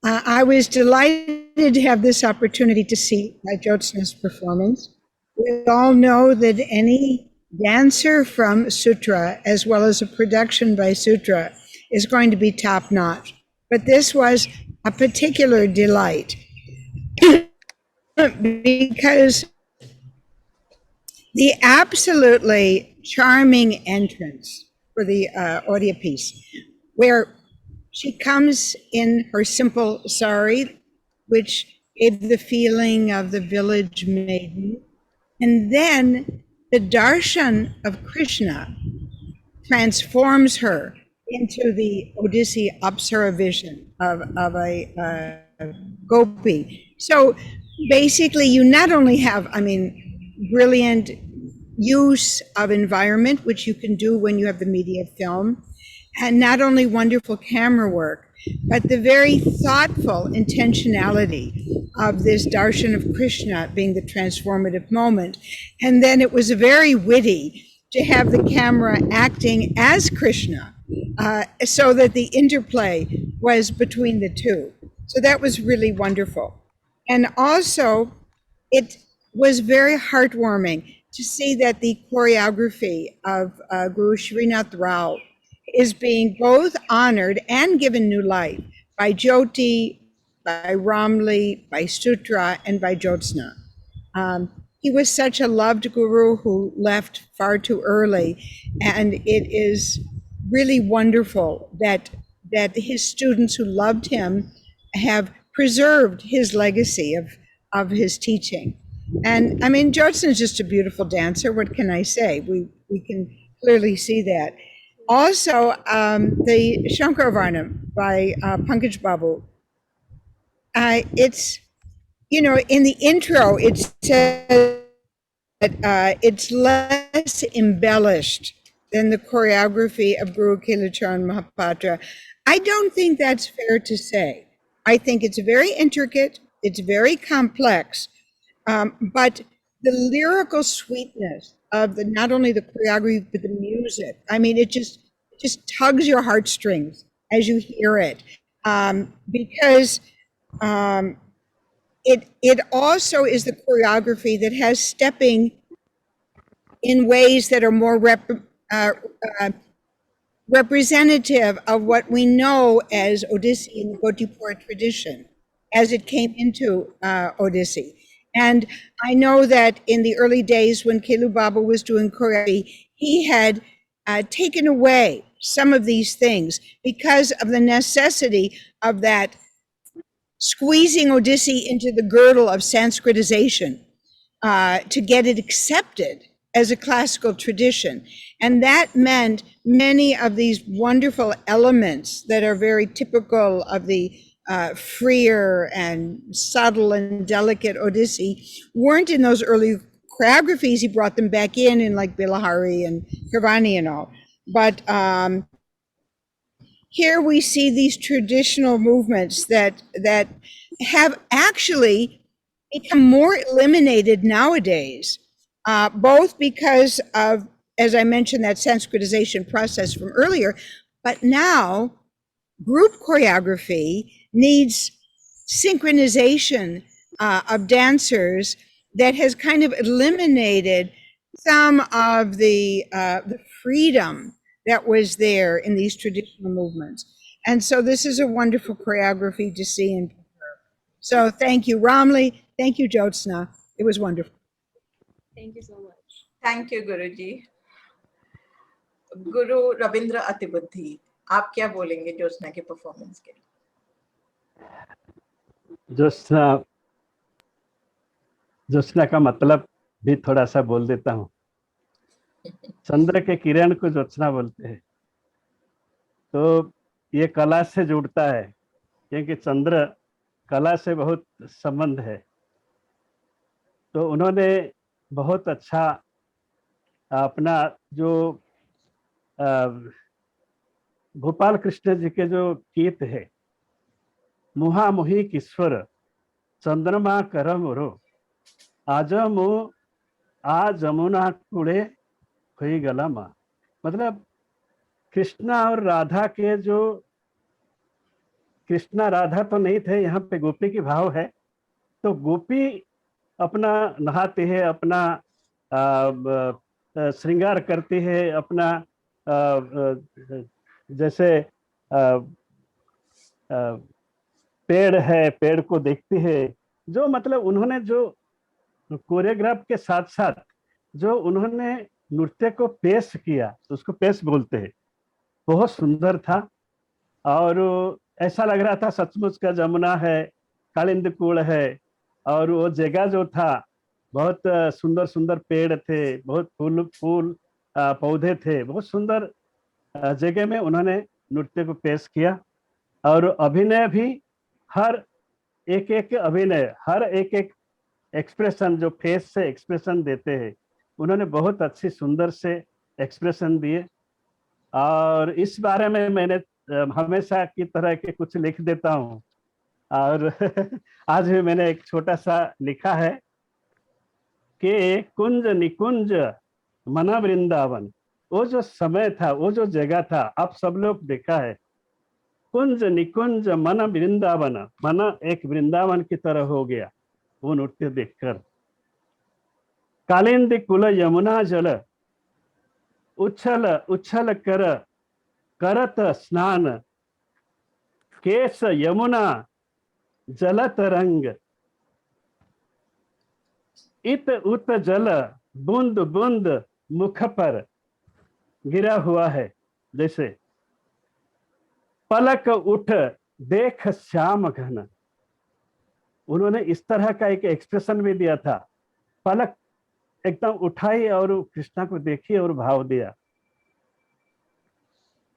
I was delighted to have this opportunity to see Jyotsna's performance. We all know that any dancer from Sutra, as well as a production by Sutra, is going to be top notch. But this was a particular delight because the absolutely charming entrance for the audio piece, where she comes in her simple sari, which gave the feeling of the village maiden. And then the darshan of Krishna transforms her into the Odissi Apsara vision of a gopi. So basically, you not only have, brilliant use of environment, which you can do when you have the media film, and not only wonderful camera work, but the very thoughtful intentionality of this darshan of Krishna being the transformative moment. And then it was very witty to have the camera acting as Krishna, so that the interplay was between the two. So that was really wonderful. And also, it was very heartwarming to see that the choreography of Guru Srinath Rao is being both honored and given new life by Jyoti, by Ramli, by Sutra, and by Jyotsna. He was such a loved guru who left far too early, and it is really wonderful that his students who loved him have preserved his legacy of his teaching. And Jyotsna is just a beautiful dancer. What can I say? We can clearly see that. Also, the Shankarvarnam by Pankaj Babu. It's, in the intro, it says that it's less embellished than the choreography of Guru Kailacharan Mahapatra. I don't think that's fair to say. I think it's very intricate, it's very complex, but the lyrical sweetness of not only the choreography, but the music, it just tugs your heartstrings as you hear it. Because it also is the choreography that has stepping in ways that are more representative of what we know as Odissi in the Gotipura tradition, as it came into Odissi. And I know that in the early days when Kelu Baba was doing choreography, he had taken away some of these things because of the necessity of that squeezing Odissi into the girdle of Sanskritization to get it accepted as a classical tradition. And that meant many of these wonderful elements that are very typical of the freer and subtle and delicate Odissi weren't in those early choreographies. He brought them back in like Bilahari and Kirvani and all. But here we see these traditional movements that have actually become more eliminated nowadays, both because of, as I mentioned, that Sanskritization process from earlier, but now group choreography needs synchronization of dancers that has kind of eliminated some of the freedom that was there in these traditional movements. And so this is a wonderful choreography to see and preserve. So thank you, Ramli. Thank you, Jyotsna. It was wonderful. Thank you so much. Thank you, Guruji. Guru Rabindra Atibuddhi, आप क्या बोलेंगे ज्योत्सना के performance के? ज्योत्सना का मतलब भी थोड़ा सा बोल देता हूँ। चंद्र के किरण को ज्योत्सना बोलते हैं। तो ये कला से जुड़ता है, क्योंकि चंद्र कला से बहुत संबंध है। तो उन्होंने बहुत अच्छा अपना जो गोपाल कृष्ण जी के जो गीत है, मुहा मुही किश्वर चंद्रमा करम रो आज मु आ जमुना कुड़े हुई गला माँ, मतलब कृष्णा और राधा के जो, कृष्णा राधा तो नहीं थे, यहाँ पे गोपी की भाव है। तो गोपी अपना नहाते हैं, अपना श्रृंगार करती है, अपना जैसे पेड़ है, पेड़ को देखती है, जो मतलब उन्होंने जो कोरियोग्राफ के साथ साथ जो उन्होंने नृत्य को पेश किया, उसको पेश बोलते हैं, बहुत सुंदर था। और ऐसा लग रहा था सचमुच का जमुना है, कालिंद कूल है, और वो जगह जो था बहुत सुंदर सुंदर पेड़ थे, बहुत फूल पौधे थे, बहुत सुंदर जगह में उन्होंने नृत्य को पेश किया। और अभिनय भी, हर एक अभिनय, हर एक एक्सप्रेशन जो फेस से एक्सप्रेशन देते हैं, उन्होंने बहुत अच्छी सुंदर से एक्सप्रेशन दिए। और इस बारे में मैंने हमेशा की तरह के कुछ लिख देता हूँ, और आज भी मैंने एक छोटा सा लिखा है कि कुंज निकुंज मना वृंदावन, वो जो समय था, वो जो जगह था, आप सब लोग देखा है, कुंज निकुंज मन वृंदावन, मन एक वृंदावन की तरह हो गया वो नृत्य देखकर। कालिंदी कुल यमुना जल उछल उछल कर करत स्नान, केश यमुना जल तरंग, इत उत जल बूंद बूंद मुख पर गिरा हुआ है, जैसे पलक उठ देख श्याम घन। उन्होंने इस तरह का एक एक्सप्रेशन भी दिया था, पलक एकदम उठाई और कृष्णा को देखी और भाव दिया।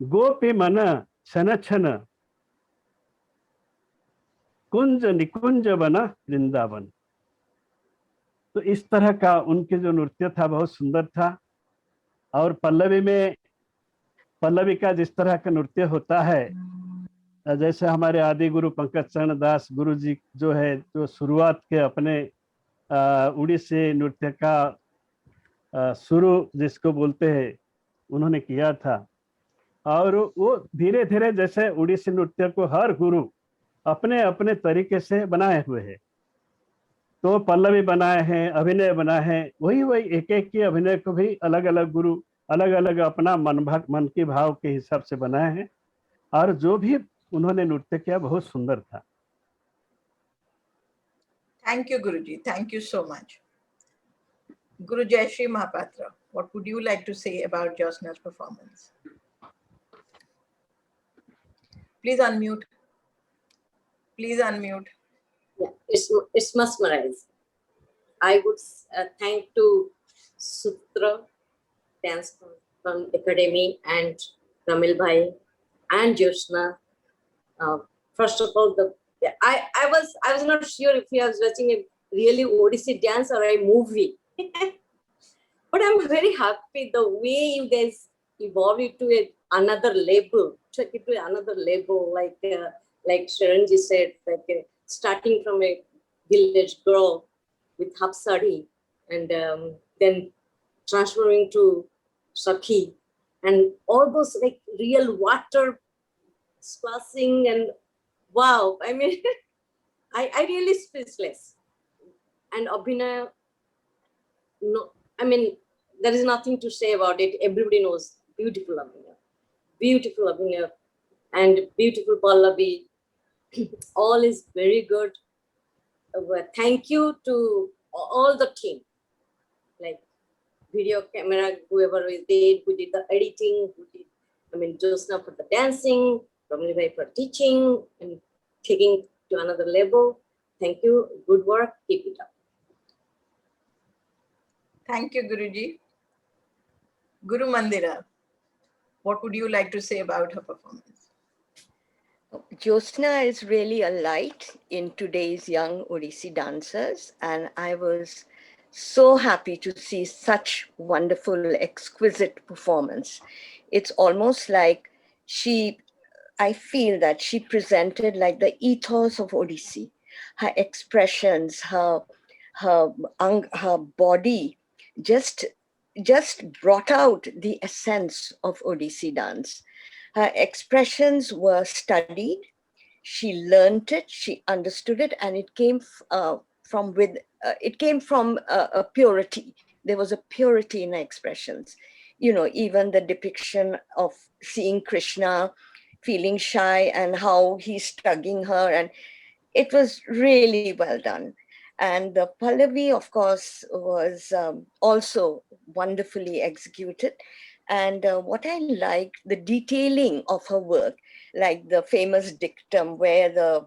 गोपी मन छन छन कुंज निकुंज बना वृंदावन। तो इस तरह का उनके जो नृत्य था बहुत सुंदर था। और पल्लवी में, पल्लवी का जिस तरह का नृत्य होता है, जैसे हमारे आदि गुरु पंकज चरण दास गुरु जी जो है, जो शुरुआत के अपने उड़ीसी नृत्य का शुरू जिसको बोलते हैं, उन्होंने किया था। और वो धीरे धीरे जैसे उड़ीसी नृत्य को हर गुरु अपने अपने तरीके से बनाए हुए हैं, तो पल्लवी बनाए हैं, अभिनय बनाए हैं, वही एक एक की अभिनय को भी अलग अलग गुरु अलग अलग अपना मन के भाव के हिसाब से बनाए हैं। और जो भी उन्होंने नृत्य किया बहुत सुंदर था। Thank you, Guruji. Thank you so much. Guru Jayashree Mahapatra, what would you like to say about Jyotsna's performance? Please unmute. Please unmute. it's mesmerizing. I would thank to Sutra Dance Academy and Ramil Bhai and Jyotsna. First of all, I was not sure if I was watching a really Odissi dance or a movie. But I'm very happy the way you guys evolved it to another level, took it to another level, like Sharanji said, starting from a village girl with half sari and then transferring to Sakhi and all those like real water splashing and wow, I mean, I really speechless. And Abhinaya, no, I mean, there is nothing to say about it. Everybody knows beautiful Abhinaya, and beautiful Pallavi. All is very good. Thank you to all the team, like video camera, whoever we did, who did the editing, Jyotsna for the dancing, Ramli Bhai for teaching and taking to another level. Thank you. Good work. Keep it up. Thank you, Guruji. Guru Mandira, what would you like to say about her performance? Jyotsna is really a light in today's young Odissi dancers, and I was so happy to see such wonderful, exquisite performance. It's almost like I feel that she presented like the ethos of Odissi, her expressions, her body just brought out the essence of Odissi dance. Her expressions were studied. She learned it. She understood it, and it came from a purity. There was a purity in her expressions. Even the depiction of seeing Krishna feeling shy and how he's tugging her, and it was really well done. And the Pallavi, of course, was also wonderfully executed. And what I liked, the detailing of her work, like the famous dictum where the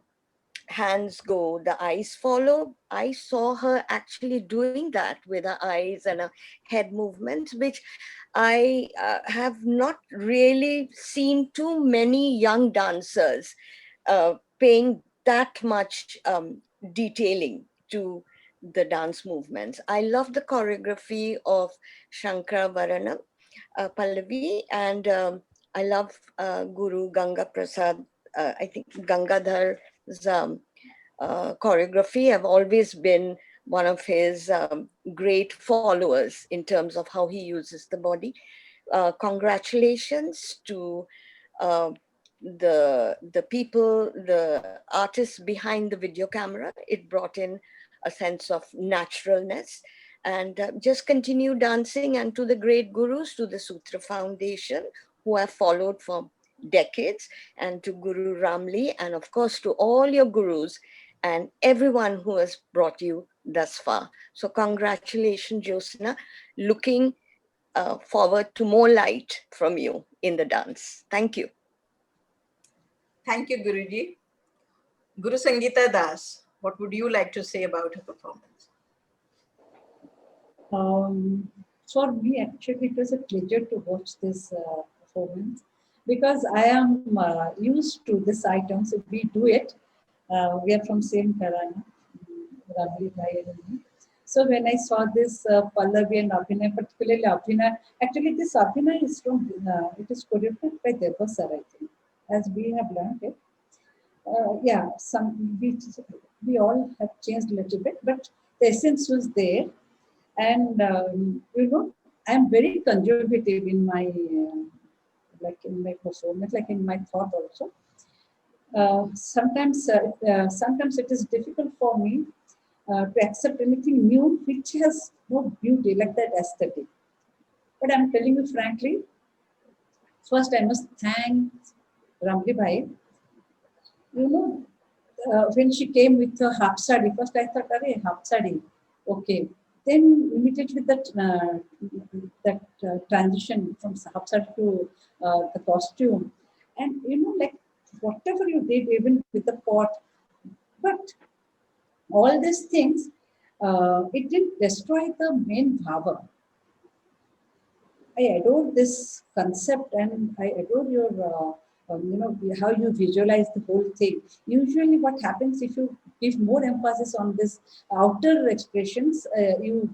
hands go, the eyes follow. I saw her actually doing that with her eyes and her head movements, which I have not really seen too many young dancers paying that much detailing to the dance movements. I love the choreography of Shankara Varana Pallavi, and I love Guru Ganga Prasad. I think Gangadhar's choreography. I've always been one of his great followers in terms of how he uses the body. Congratulations to the people, the artists behind the video camera. It brought in a sense of naturalness, and just continue dancing. And to the great gurus, to the Sutra Foundation, who have followed for decades, and to Guru Ramli, and of course to all your gurus and everyone who has brought you thus far. So congratulations, Jyotsna. Looking forward to more light from you in the dance. Thank you. Thank you, Guruji. Guru Sangeeta Das, what would you like to say about her performance? For me, actually, it was a pleasure to watch this performance because I am used to this item. So we do it. We are from same Karana, Ramli Bhai and me. So when I saw this Pallavi and Abhinay, particularly Abhinay, actually this Abhinay is from, it is choreographed by Deva sir, I think, as we have learned it. Yeah, we all have changed a little bit, but the essence was there. And I'm very conservative in my performance, like in my thought also. Sometimes it is difficult for me to accept anything new which has no beauty, like that aesthetic. But I'm telling you frankly, first I must thank Ramli Bhai. When she came with her half sari, first I thought, "Arey, half sari, okay." Then immediately that transition from half sari to the costume, and like whatever you did, even with the pot, but all these things, it didn't destroy the main bhava. I adore this concept, and I adore your, how you visualize the whole thing. Usually what happens if you give more emphasis on this outer expressions, you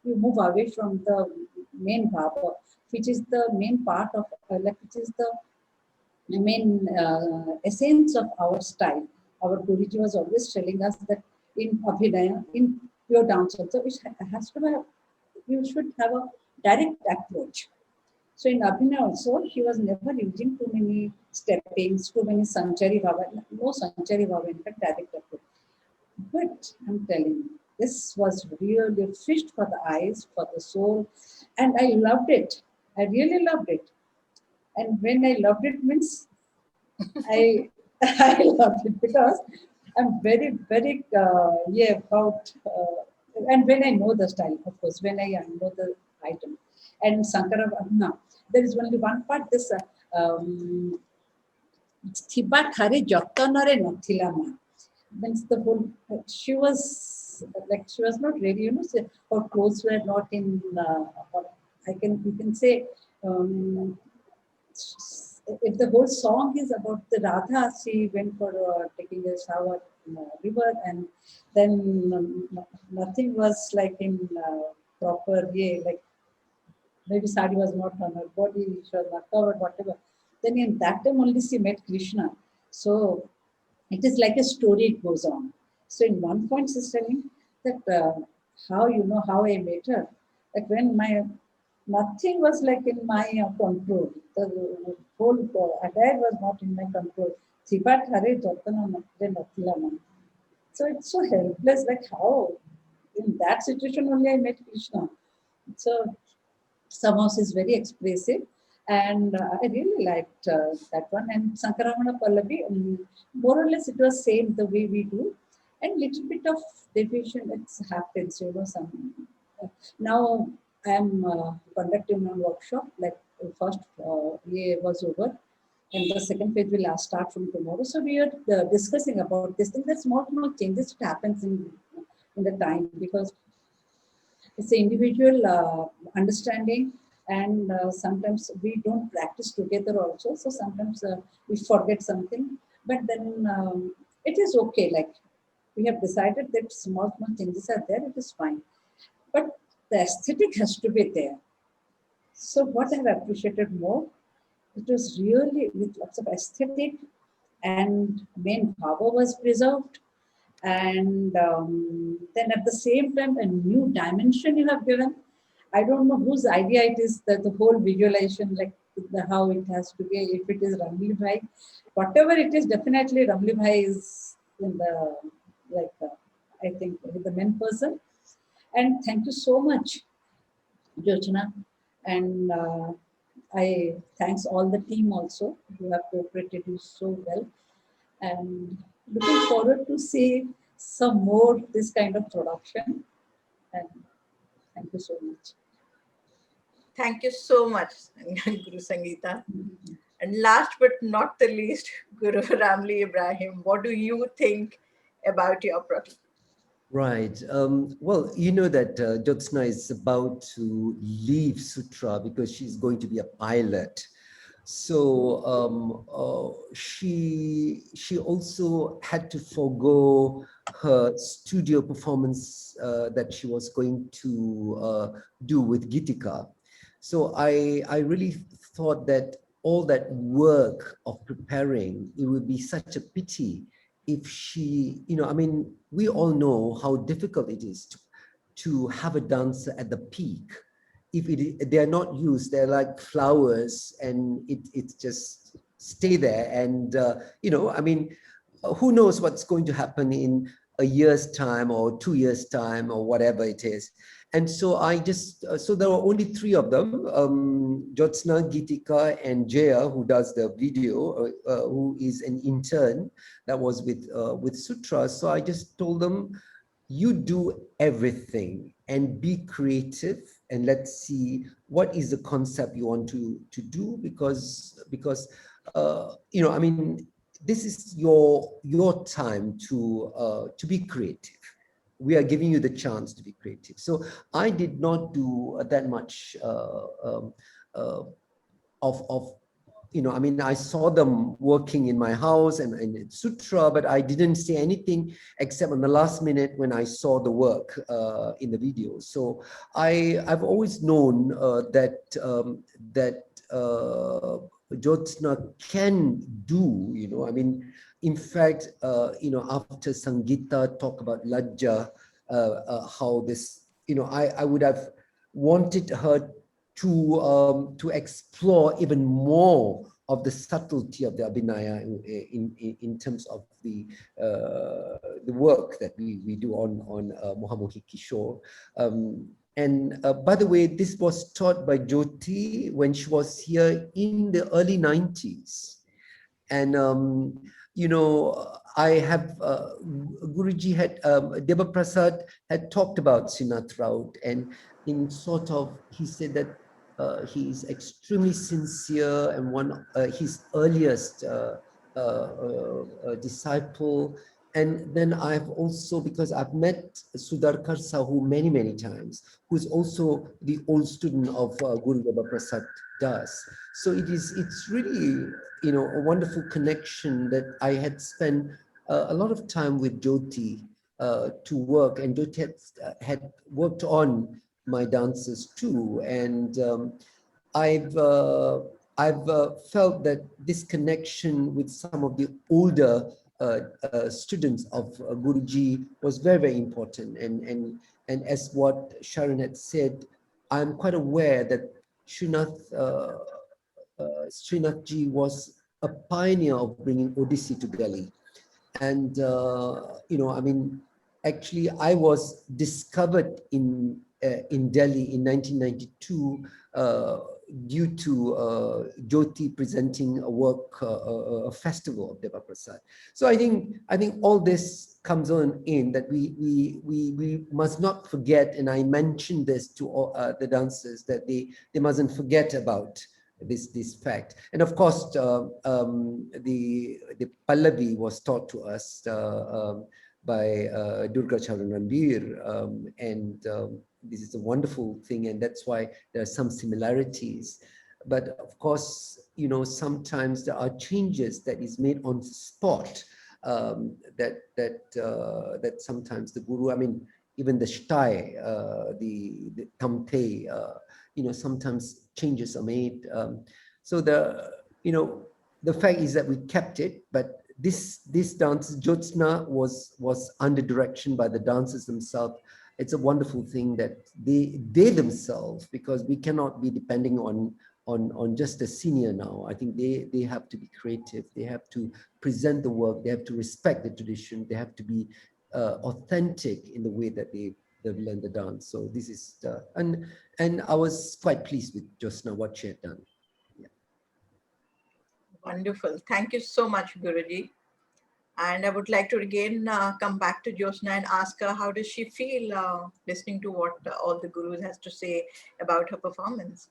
move away from the main bhava, which is the main part of, which is the main essence of our style. Our Guruji was always telling us that in Abhinaya, in pure dance also, it has to have, you should have a direct approach. So in Abhinaya also, he was never using too many steppings, too many Sanchari Bhava, no Sanchari Bhava, in fact, direct approach. But I'm telling you, this was really fished for the eyes, for the soul, and I loved it. I really loved it. And when I loved it means I I loved it because I'm very about and when I know the style, of course, when I know the item. And Sankara Bhavna, there is only one part. This Thiba Thare Jotanare Nathila Ma means the whole. She was not ready. Her clothes were not in. You can say. If the whole song is about the Radha, she went for taking a shower in a river, and then nothing was like in proper way, like maybe sari was not on her body, she was not covered, whatever. Then in that time only she met Krishna. So it is like a story, it goes on. So in one point she's telling that how I met her. Like when nothing was like in my control. The whole attire was not in my control. So it's so helpless, like how in that situation only I met Krishna. So somehow she's very expressive, and I really liked that one. And Sankaramana Pallavi, more or less it was same the way we do, and little bit of deviation it happens, some. Now I am conducting one workshop, like first year was over, and the second phase will start from tomorrow. So we are discussing about this thing. There's small changes that happens in the time, because it's an individual understanding, and sometimes we don't practice together also. So sometimes we forget something, but then it is okay. Like we have decided that small changes are there, it is fine. But the aesthetic has to be there. So what I have appreciated more, it was really with lots of aesthetic, and main bhava was preserved. And then at the same time, a new dimension you have given. I don't know whose idea it is, that the whole visualization, like how it has to be, if it is Ramli Bhai, whatever it is, definitely Ramli Bhai is in the, I think, the main person. And thank you so much, Jyotsna. And I thanks all the team also who have cooperated you so well. And looking forward to see some more this kind of production. And thank you so much. Thank you so much, Guru Sangeeta. And last but not the least, Guru Ramli Ibrahim, what do you think about your project? Right. Well, you know that Jyotsna is about to leave Sutra because she's going to be a pilot. So she also had to forego her studio performance that she was going to do with Gitika. So I really thought that all that work of preparing, it would be such a pity if she, I mean, we all know how difficult it is to have a dancer at the peak. If they are not used, they're like flowers, and it just stay there. And, I mean, who knows what's going to happen in a year's time or 2 years' time or whatever it is. And so so there were only 3 of them, Jyotsna, Gitika, and Jaya, who does the video, who is an intern that was with Sutra. So I just told them, you do everything and be creative, and let's see what is the concept you want to do, because I mean, this is your time to be creative. We are giving you the chance to be creative. So I did not do that much of I mean, I saw them working in my house and in Sutra, but I didn't say anything except on the last minute when I saw the work in the video. So I've always known that Jyotsna can do, I mean, in fact, after Sangeeta talk about Lajja, how this, I would have wanted her to explore even more of the subtlety of the Abhinaya in terms of the work that we do on Mohamohi Kishore. And by the way, this was taught by Jyoti when she was here in the early 90s. And, I have, Guruji had, Deva Prasad had talked about Srinath Raut, and in sort of, he said that he is extremely sincere and his earliest disciple. And then I've also, because I've met Sudarkar Sahu many, many times, who's also the old student of Guru Deva Prasad Das. So it's really, a wonderful connection that I had spent a lot of time with Jyoti to work, and Jyoti had worked on my dances too. And I've felt that this connection with some of the older students of Guruji was very, very important. And as what Sharon had said, I'm quite aware that Srinath ji was a pioneer of bringing Odissi to Delhi. And, I mean, actually, I was discovered in Delhi in 1992 due to Jyoti presenting a work, a festival of Deva Prasad. So I think all this comes on in that we must not forget, and I mentioned this to all the dancers, that they mustn't forget about this fact. And of course, the Pallavi was taught to us by Durga Charan Ranbir, and this is a wonderful thing, and that's why there are some similarities. But of course, sometimes there are changes that is made on spot, that sometimes the Guru, I mean, even the Shtai, the Tamte, sometimes changes are made. So the fact is that we kept it, but this dance, Jyotsna, was under direction by the dancers themselves. It's a wonderful thing that they themselves, because we cannot be depending on just a senior now. I think they have to be creative. They have to present the work. They have to respect the tradition. They have to be authentic in the way that they learn the dance. So this is and I was quite pleased with Jyotsna, what she had done. Yeah. Wonderful. Thank you so much, Guruji. And I would like to again come back to Jyotsna and ask her, how does she feel listening to what all the Gurus has to say about her performance?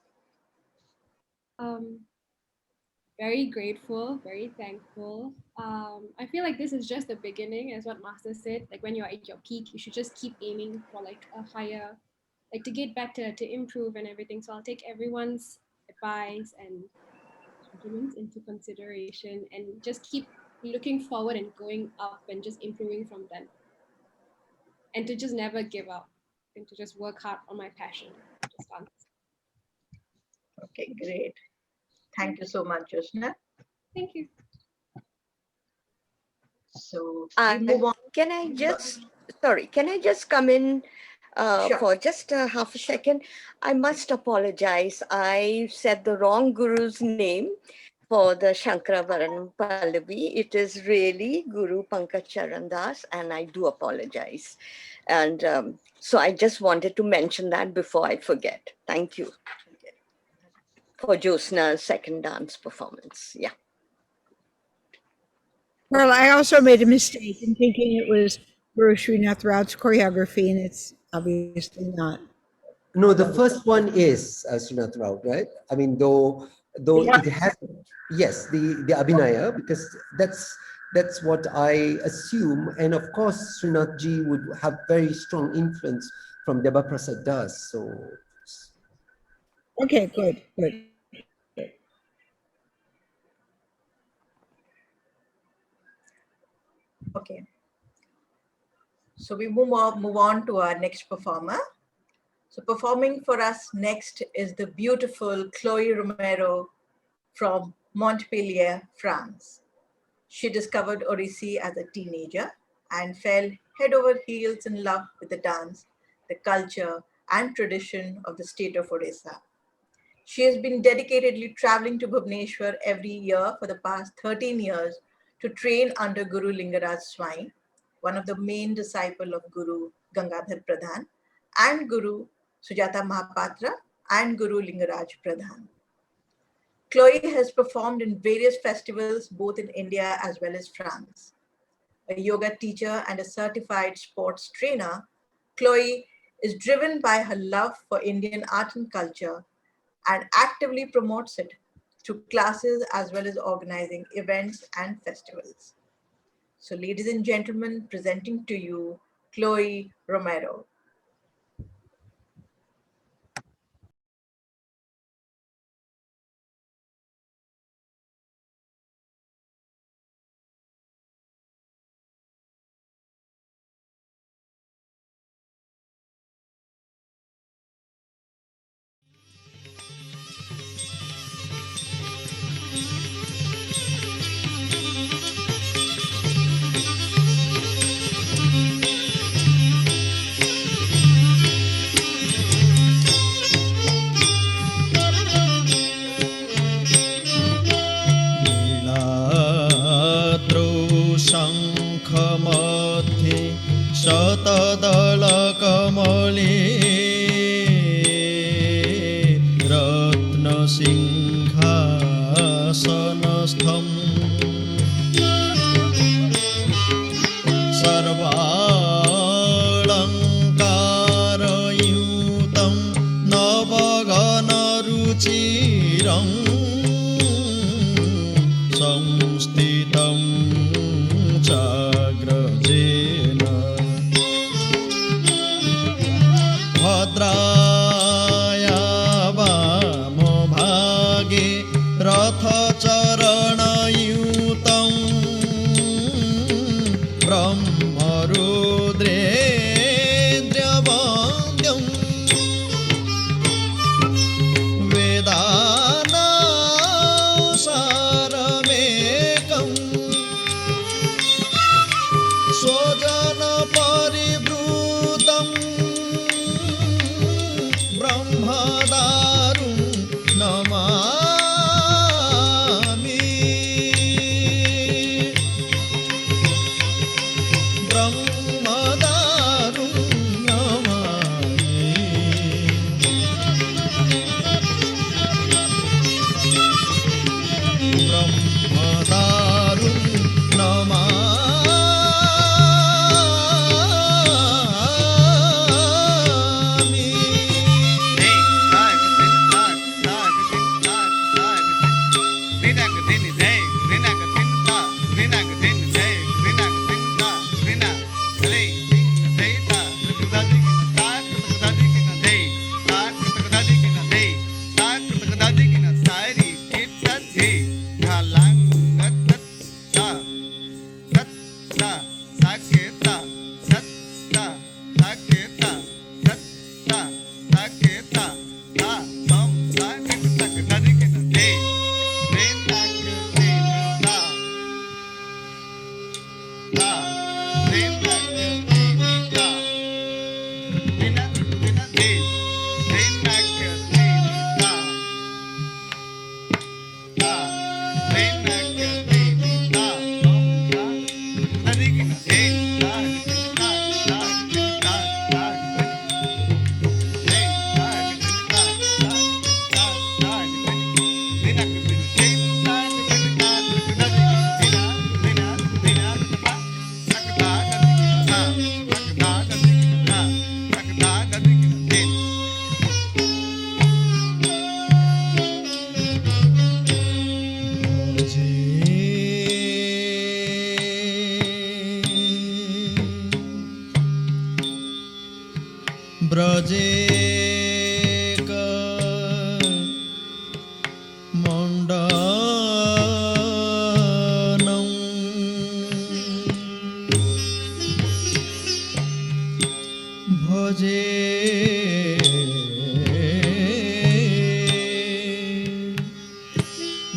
Very grateful, very thankful. I feel like this is just the beginning, as what Master said. Like when you're at your peak, you should just keep aiming for like a higher, like to get better, to improve and everything. So I'll take everyone's advice and compliments into consideration and just keep looking forward and going up and just improving from then. And to just never give up and to just work hard on my passion, just dance. Okay, great. Thank you so much, Jyotsna. Thank you. So we move on. Can I just come in Sure. for just half a second? I must apologize. I said the wrong Guru's name for the Shankaravaranam Pallavi. It is really Guru Pankaj Charan Das, and I do apologize. And so I just wanted to mention that before I forget. Thank you for Jyotsna's second dance performance. Yeah. Well, I also made a mistake in thinking it was Guru Srinath Raut's choreography, and it's obviously not. No, the first one is Srinath Raut, right? I mean, though though it has, yes, the Abhinaya, because that's what I assume. And of course, Srinath ji would have very strong influence from Deba Prasad Das. So, Okay, good, good. Okay. So we move on to our next performer. So performing for us next is the beautiful Chloe Romero from Montpellier, France. She discovered Odissi as a teenager and fell head over heels in love with the dance, the culture, and tradition of the state of Odisha. She has been dedicatedly traveling to Bhubaneswar every year for the past 13 years to train under Guru Lingaraj Swami, one of the main disciples of Guru Gangadhar Pradhan, and Guru Sujata Mahapatra and Guru Lingaraj Pradhan. Chloe has performed in various festivals both in India as well as France. A yoga teacher and a certified sports trainer, Chloe is driven by her love for Indian art and culture and actively promotes it through classes as well as organizing events and festivals. So ladies and gentlemen, presenting to you, Chloe Romero. शङ्खमध्ये शतदलकमले रत्नसिंहासनस्थम् सर्वालङ्कारयुतं नवगणरुचिरम् संस्थितं चाग्रजेन भद्राया वामभागे रथचरणयुतं ब्रह्मरुद्रेन्द्रवन्द्यम् वेदानासारमेकम् स्वजनपरिवृतं ब्रह्मदारुं Namami.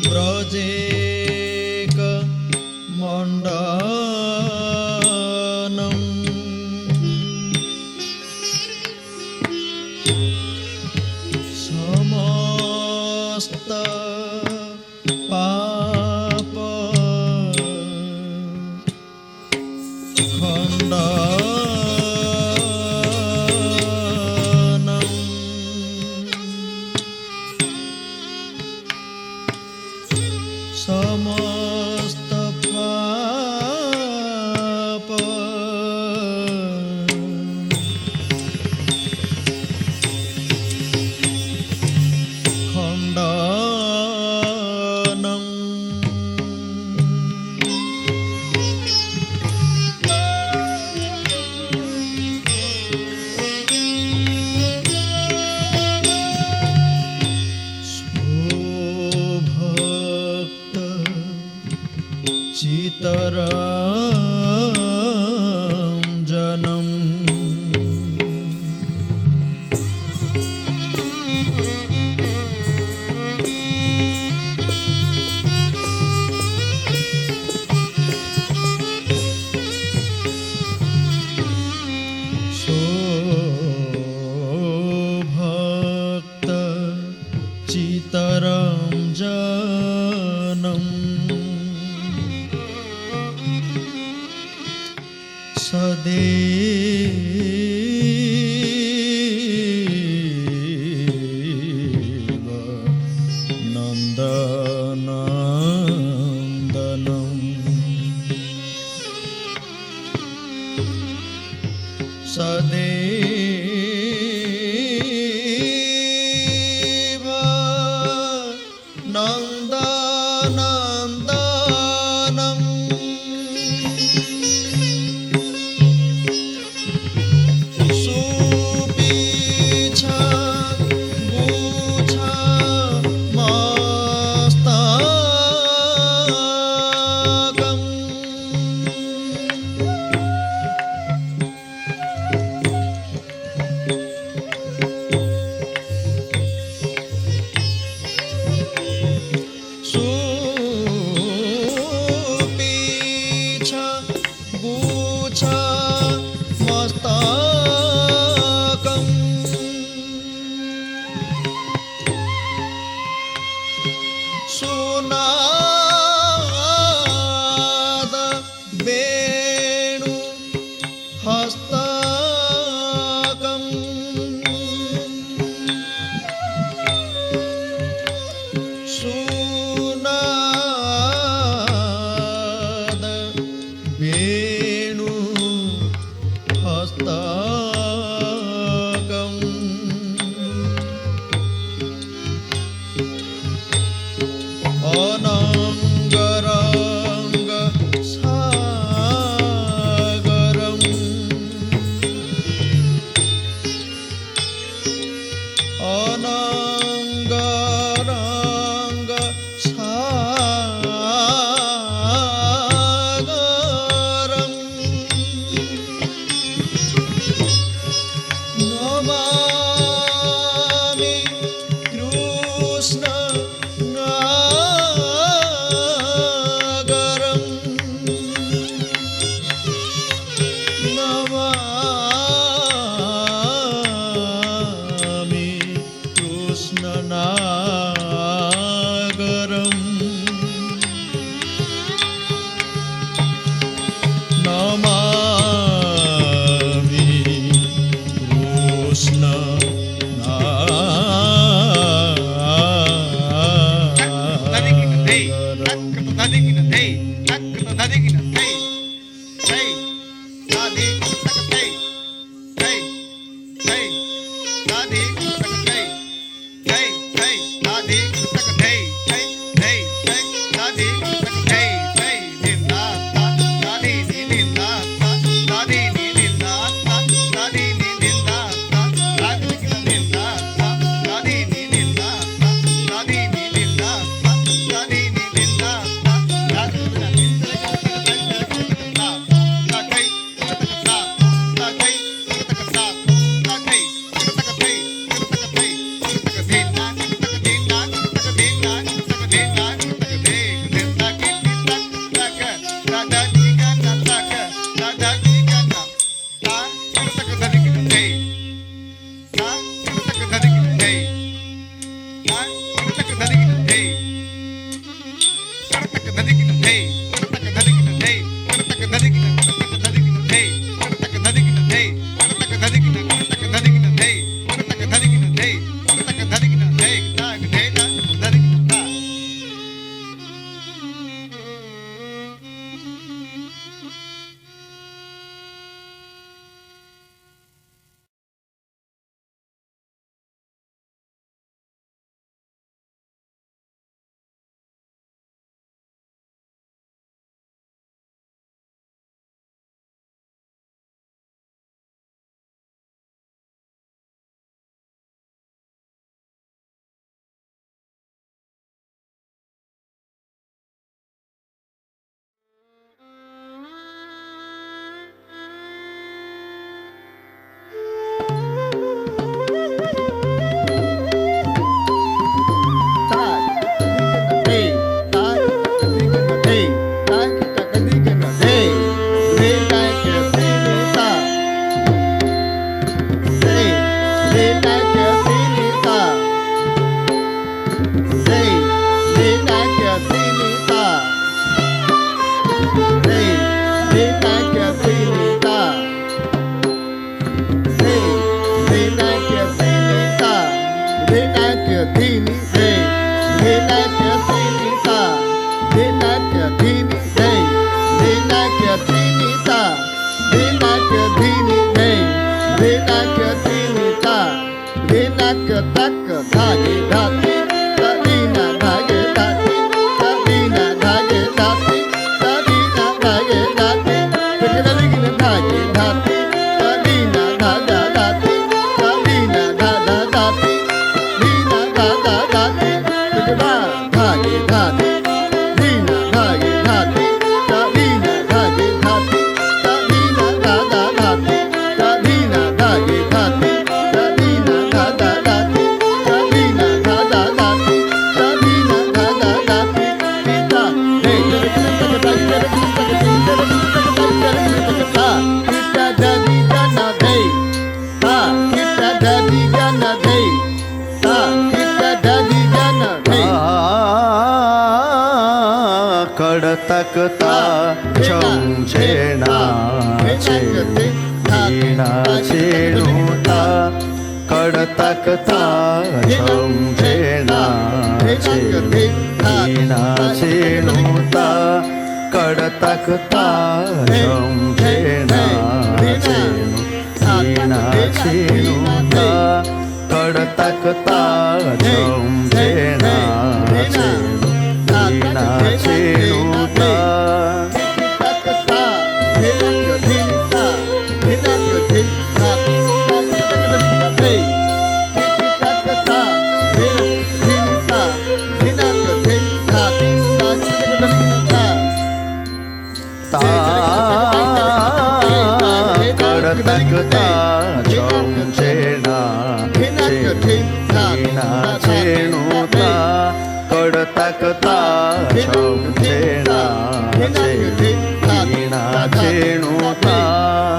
व्रजेक मण्डनम् समस्त पाप खण्डनम् समस्त पाप भक्त चितरञ्जनम् भक्त चितरञ्जनम् सदेव नन्दनन्दनम् सदेव नन्दनन्दनम् सुपीछा गुछा मस्तकम् सुपीछा गुछा मस्तकम् सुनाद वेणु हस्तकम् सुनाद वेणु हस्तकम् अनङ्गरङ्ग सागरम् अनङ्गरङ्ग सागरम् नमामि कृष्ण नागरम् नमामि कृष्ण नागरम् नमामि कृष्ण तकता छेणाचे वीणाचे नूता कडतकता छेणाचे वीणाचे नूता कडतकता छेणाचे वीणाचे नूता कडतकता छेणाचे वीणाचे नूता कडतकता वीणाचे नूता कडतकता वीणाचे नूता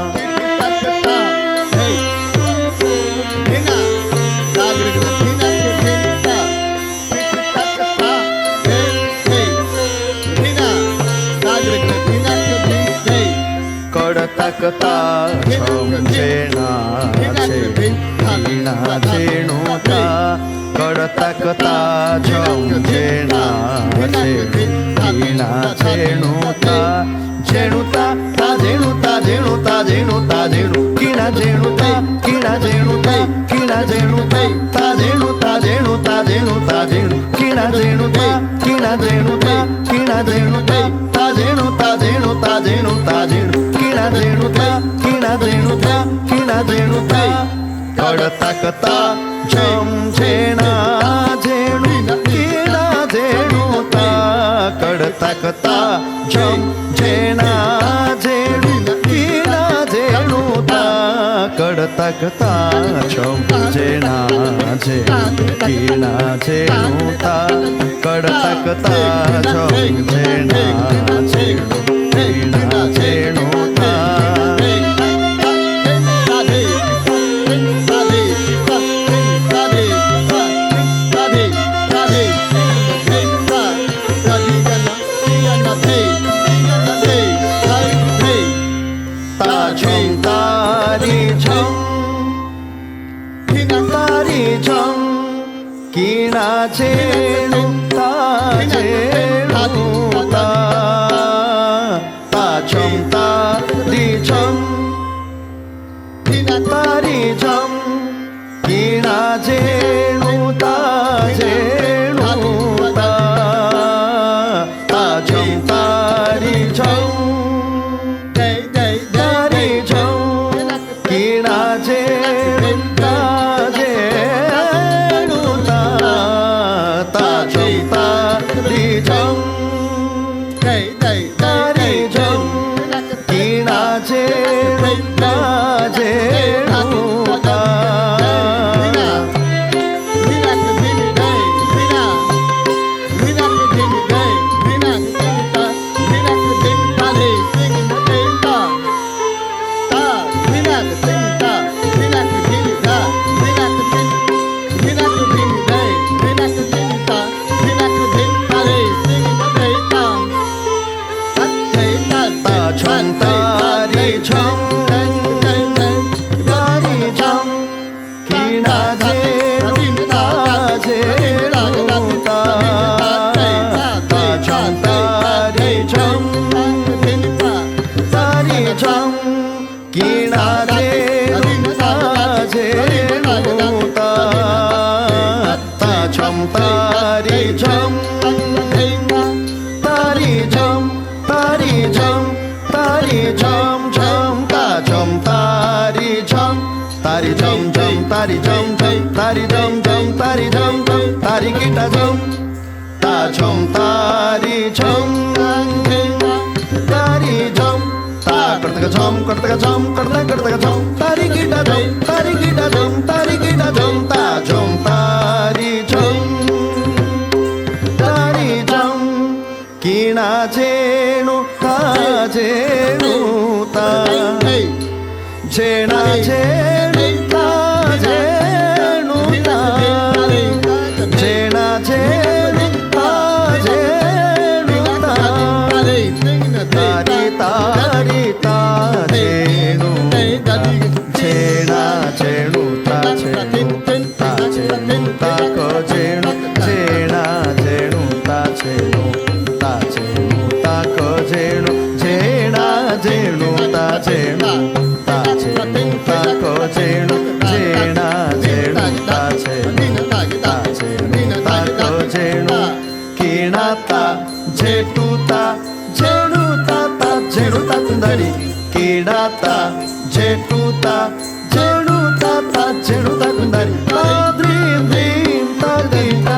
कडतकता छेणाचे वीणाचे नूता कडतकता छेणाचे वीणाचे नूता झेणुता ता झेणुता झेणुता झेणुता झेणु किणा झेणुता किणा झेणुता किणा झेणुता ता झेणुता झेणुता झेणुता झेणु किणा झेणुता किणा झेणुता किणा झेणुता ता झेणुता झेणुता झेणुता झेणु किणा झेणुता किणा झेणुता किणा झेणुता कडतकता झेणा झेणु किणा झेणुता कडतकता झेणा झेणु किणा झेणुता कडतकता झेणा झेणु किणा झेणुता कडतकता झेणा झेणु किणा झेणुता 제누 다 제누 다점 다리점 다리점 기나 제누 다 제누 다점 다리점 다리점 기나 제누 다 제누 다점 다리점 다리점 기나 제누 다 제누 다점 다리점 다리점 기나 제누 다 제누 다점 다리점 다리점 기나 제누 다 제누 다점 다리점 다리점 다리점 다리점 점 다점 다리점 다리점 점 다리점 점 다리점 점 다리점 점 다리기타점 다점 다리점 다리점 다거다가점 거다가점 거다가점 다리기타점 다리기타점 다리기타점 다점 다리점 다리점 기나 제누 다 제누 다 제나 제누 다 제누 다 제나 제누 다 제누 다 다리 다리 다 제누 제나 제누 다 제누 다 제누 다 거제누 제나 제누 다 제누 다 제누 다 거제누 제나 제누 다 제누 다 제누 다 거제누 제나 제누 다 제누 다 제누 다 거제누 기나타 제투타 제누타 타 제누타 군다리 기나타 제투타 제누타 타 제누타 군다리 타드림 타드리타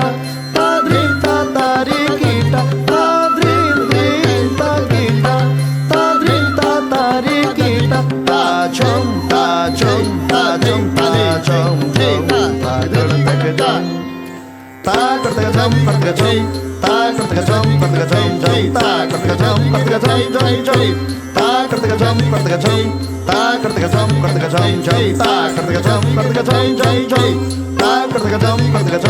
타드리타 타리기타 타드림 타기타 타드리타 타리기타 타점 타점 타점 타점 타점 타거다가점 거다가점 타거다가점 거다가점 점 타거다가점 거다가점 점점 타거다가점 거다가점 타거다가점 거다가점 점 타거다가점 거다가점 점점 타거다가점 거다가점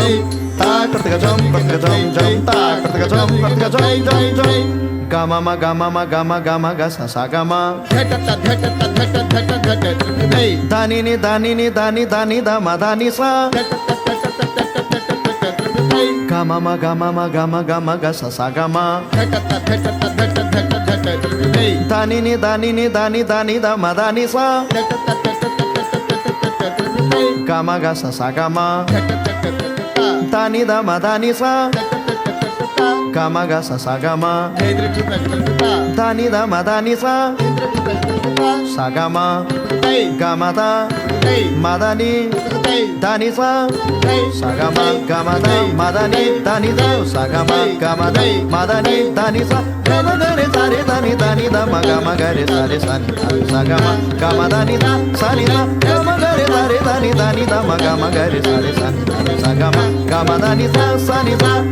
타거다가점 거다가점 점 타거다가점 거다가점 점점 가마마 가마마 가마 가마 가사사 가마 다니니 다니니 다니 다니 다마 다니사 가마마 가마마 가마 가마 가사사 가마 다니니 다니니 다니 다니 다마 다니사 가마 가사사 가마 다니 다마 다니사 가마 가사사 가마 다니 다마 다니사 사가마 가마다 마다니 다니사 사가마 가마다 마다니 다니사 사가마 가마다 마다니 다니사 가마가레 사레 다니 다니다 마가마가레 사레 사니 사가마 가마다니다 사니다 가마가레 사레 다니 다니다 마가마가레 사레 사니 사가마 가마다니사 사니다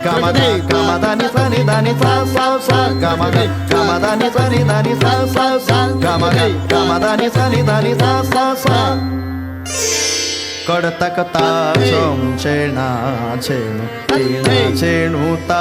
가마다 가마다니 사니 다니 사사사 가마가 가마다니 사니 다니 사사사 가마가 가마다니 사니 다니 사사사 कडतकता चम चेना चेनु तीना चेनुता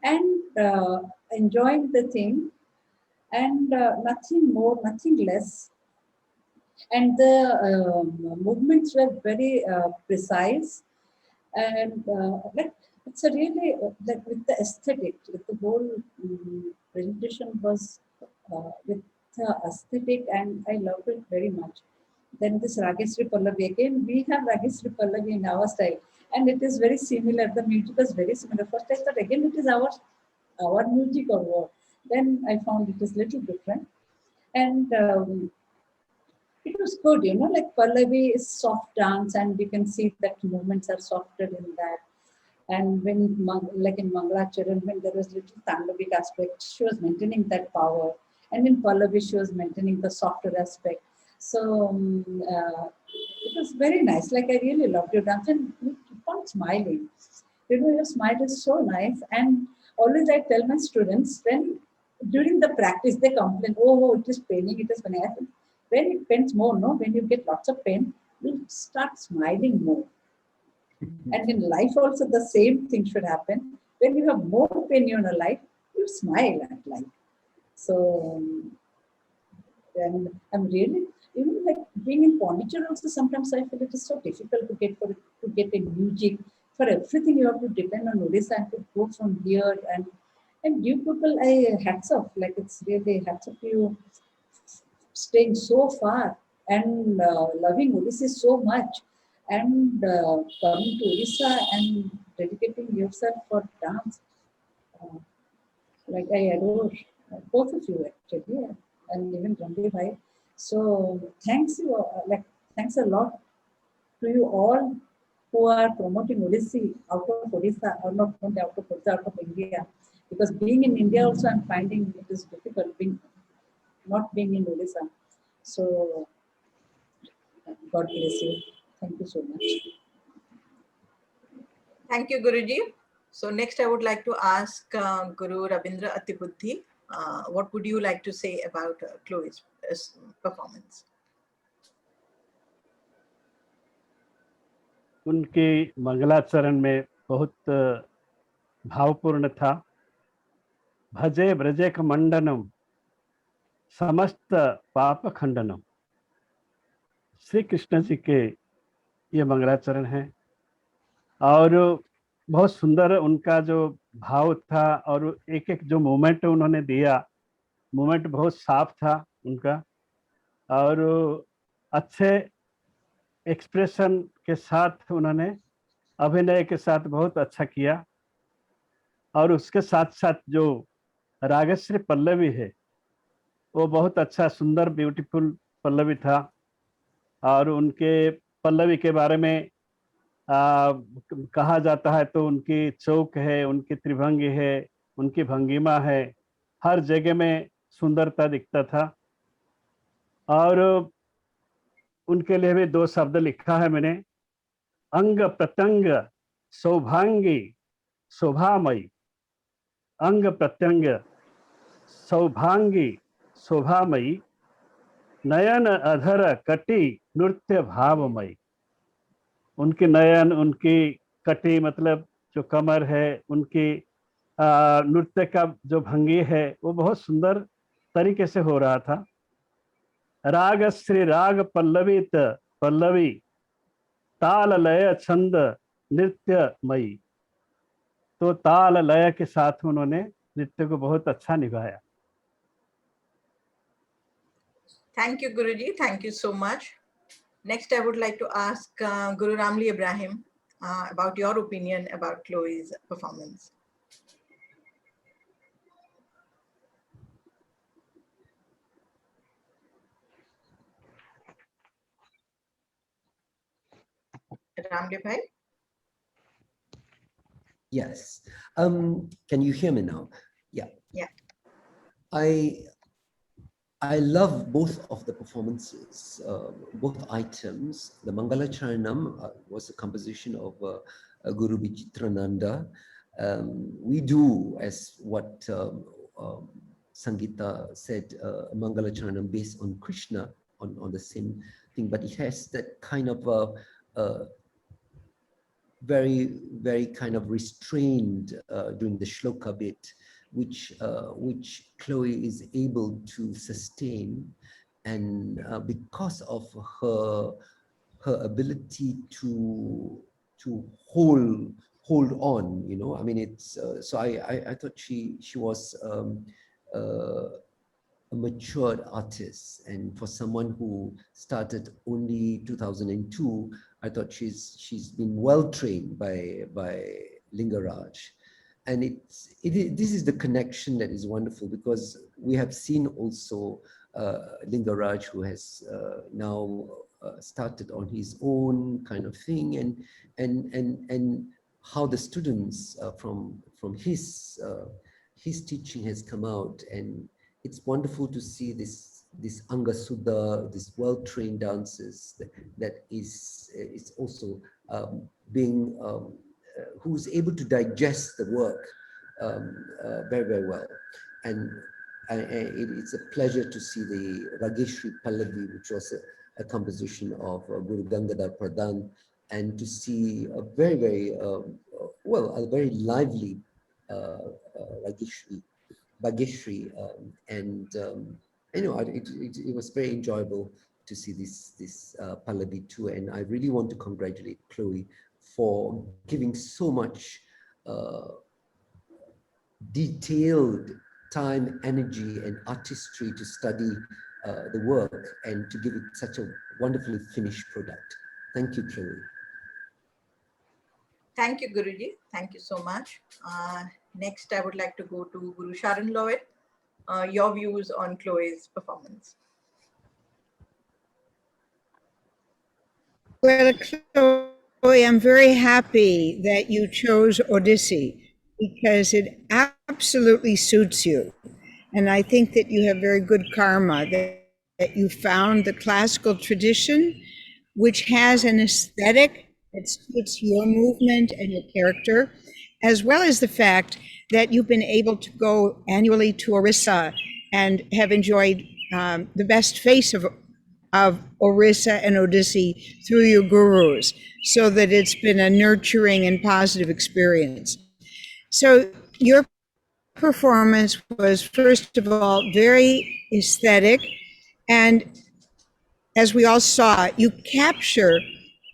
and enjoying the thing, and nothing more, nothing less. And the movements were very precise, and like it's a really like with the aesthetic, with the whole presentation was with the aesthetic, and I loved it very much. Then this Ragesri Pallavi, again we have Ragesri Pallavi in our style, and it is very similar. The music is very similar. First I thought again it is our music or what. Then I found it is little different, and it was good, like Pallavi is soft dance, and you can see that movements are softer in that. And when, like in Mangalacharan, when there was little Tandavic aspect, she was maintaining that power. And in Pallavi, she was maintaining the softer aspect. So it was very nice. Like I really loved your dance, and you keep on smiling. Your smile is so nice. And always I tell my students, when during the practice they complain, oh, it is paining, it is paining. I think when it pains more, no, when you get lots of pain, you start smiling more. And in life also the same thing should happen. When you have more pain in your life, you smile at life. So, and I'm really, even like being in Pondicherry also, sometimes I feel it is so difficult to get a music. For everything you have to depend on Odisha and to go from here, and you people, hats off, like it's really hats off to you, staying so far and loving Odisha so much, and coming to Odisha and dedicating yourself for dance. Like I adore both of you actually, and even Ramdev Bhai. So thanks thanks a lot to you all who are promoting Odissi out of Odisha, or not only out of Odisha, out of India. Because being in India also, I'm finding it is difficult not being in Odisha. So God bless you. Thank you so much. Thank you, Guruji. So next I would like to ask Guru Rabindra Atibuddhi, what would you like to say about Chloe's performance? उनकी मंगलाचरण में बहुत भावपूर्ण था। भजे ब्रजेक मंडनम समस्त पाप खंडनम। श्री कृष्ण जी के ये मंगलाचरण हैं, और बहुत सुंदर उनका जो भाव था, और एक एक जो मूवमेंट उन्होंने दिया, मूवमेंट बहुत साफ था उनका, और अच्छे एक्सप्रेशन के साथ उन्होंने अभिनय के साथ बहुत अच्छा किया। और उसके साथ साथ जो रागश्री पल्लवी है वो बहुत अच्छा, सुंदर, ब्यूटीफुल पल्लवी था। और उनके पल्लवी के बारे में कहा जाता है तो उनकी चौक है, उनकी त्रिभंगी है, उनकी भंगिमा है, हर जगह में सुंदरता दिखता था। और उनके लिए भी दो शब्द लिखा है मैंने, अंग प्रत्यंग सौभांगी शोभामयी। अंग प्रत्यंग सौभांगी शोभामयी, नयन अधर कटी नृत्य भावमयी। उनके नयन, उनकी कटी मतलब जो कमर है, उनकी नृत्य का जो भंगी है वो बहुत सुंदर तरीके से हो रहा था। राग श्री राग पल्लवित पल्लवी, ताल लय छंद नृत्यमयी। तो ताल लय के साथ उन्होंने नृत्य को बहुत अच्छा निभाया। Thank you, Guruji. Thank you so much. Next, I would like to ask Guru Ramli Ibrahim about your opinion about Chloe's performance. Ramli Bhai? Yes. Can you hear me now? Yeah. Yeah. I love both of the performances, both items. The Mangala Charanam was a composition of Guru Vichitrananda. We do, as what Sangeeta said, Mangala Charanam based on Krishna, on the same thing, but it has that kind of very kind of restrained during the shloka bit, which Chloe is able to sustain, and because of her ability to hold on, you know. I mean, it's so I thought she was a matured artist, and for someone who started only 2002, I thought she's been well trained by Lingaraj. And this is the connection that is wonderful, because we have seen also Lingaraj, who has now started on his own kind of thing, and how the students from his teaching has come out. And it's wonderful to see this Anga Sudha, this well-trained dancers that is also being who's able to digest the work very well. And it's a pleasure to see the Rageshri Pallavi, which was a composition of Guru Gangadhar Pradhan, and to see a very lively Bhageshri, and you know, it was very enjoyable to see this Pallavi too. And I really want to congratulate Chloe for giving so much detailed time, energy, and artistry to study the work, and to give it such a wonderfully finished product. Thank you, Chloe. Thank you, Guruji. Thank you so much. Next, I would like to go to Guru Sharon Lloyd. Your views on Chloe's performance. Well, Chloe, I'm very happy that you chose Odissi, because it absolutely suits you. And I think that you have very good karma, that you found the classical tradition, which has an aesthetic that suits your movement and your character, as well as the fact that you've been able to go annually to Orissa and have enjoyed the best face of Orissa and Odissi through your gurus, so that it's been a nurturing and positive experience. So your performance was, first of all, very aesthetic, and as we all saw, you capture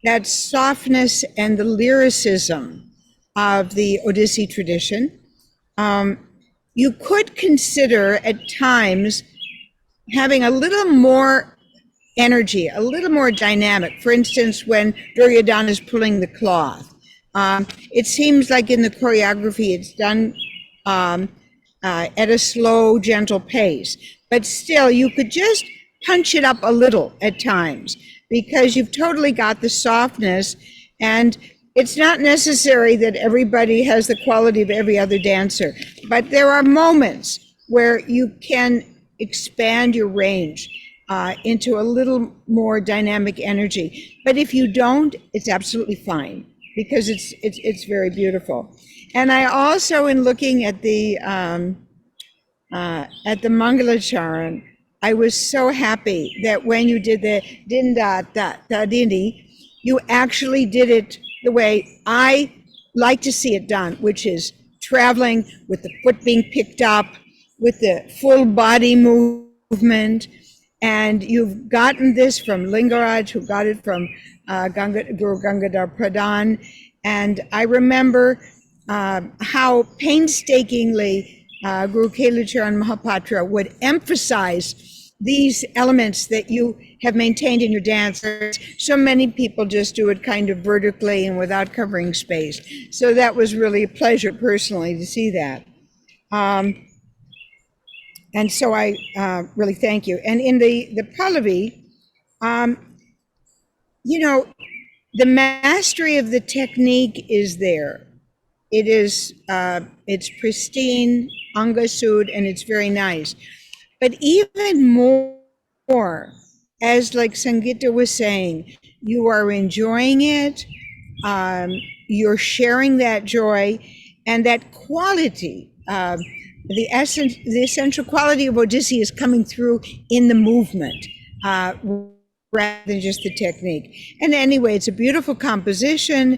that softness and the lyricism of the Odissi tradition. You could consider at times having a little more energy, a little more dynamic. For instance, when Duryodhana is pulling the cloth, it seems like in the choreography it's done at a slow, gentle pace. But still, you could just punch it up a little at times, because you've totally got the softness. And it's not necessary that everybody has the quality of every other dancer, but there are moments where you can expand your range into a little more dynamic energy. But if you don't, it's absolutely fine, because it's very beautiful. And I also, in looking at the Mangalacharan, I was so happy that when you did the Dinda Da Dini, you actually did it the way I like to see it done, which is traveling with the foot being picked up, with the full body movement. And you've gotten this from Lingaraj, who got it from Guru Gangadhar Pradhan. And I remember how painstakingly Guru Kailacharan Mahapatra would emphasize these elements that you have maintained in your dance. So many people just do it kind of vertically and without covering space. So that was really a pleasure personally to see that. And so I really thank you. And in the Pallavi, you know, the mastery of the technique is there. It is, it's pristine, Angasud, and it's very nice. But even more, as like Sangeeta was saying, you are enjoying it, you're sharing that joy, and that quality, the essential quality of Odissi is coming through in the movement, rather than just the technique. And anyway, it's a beautiful composition.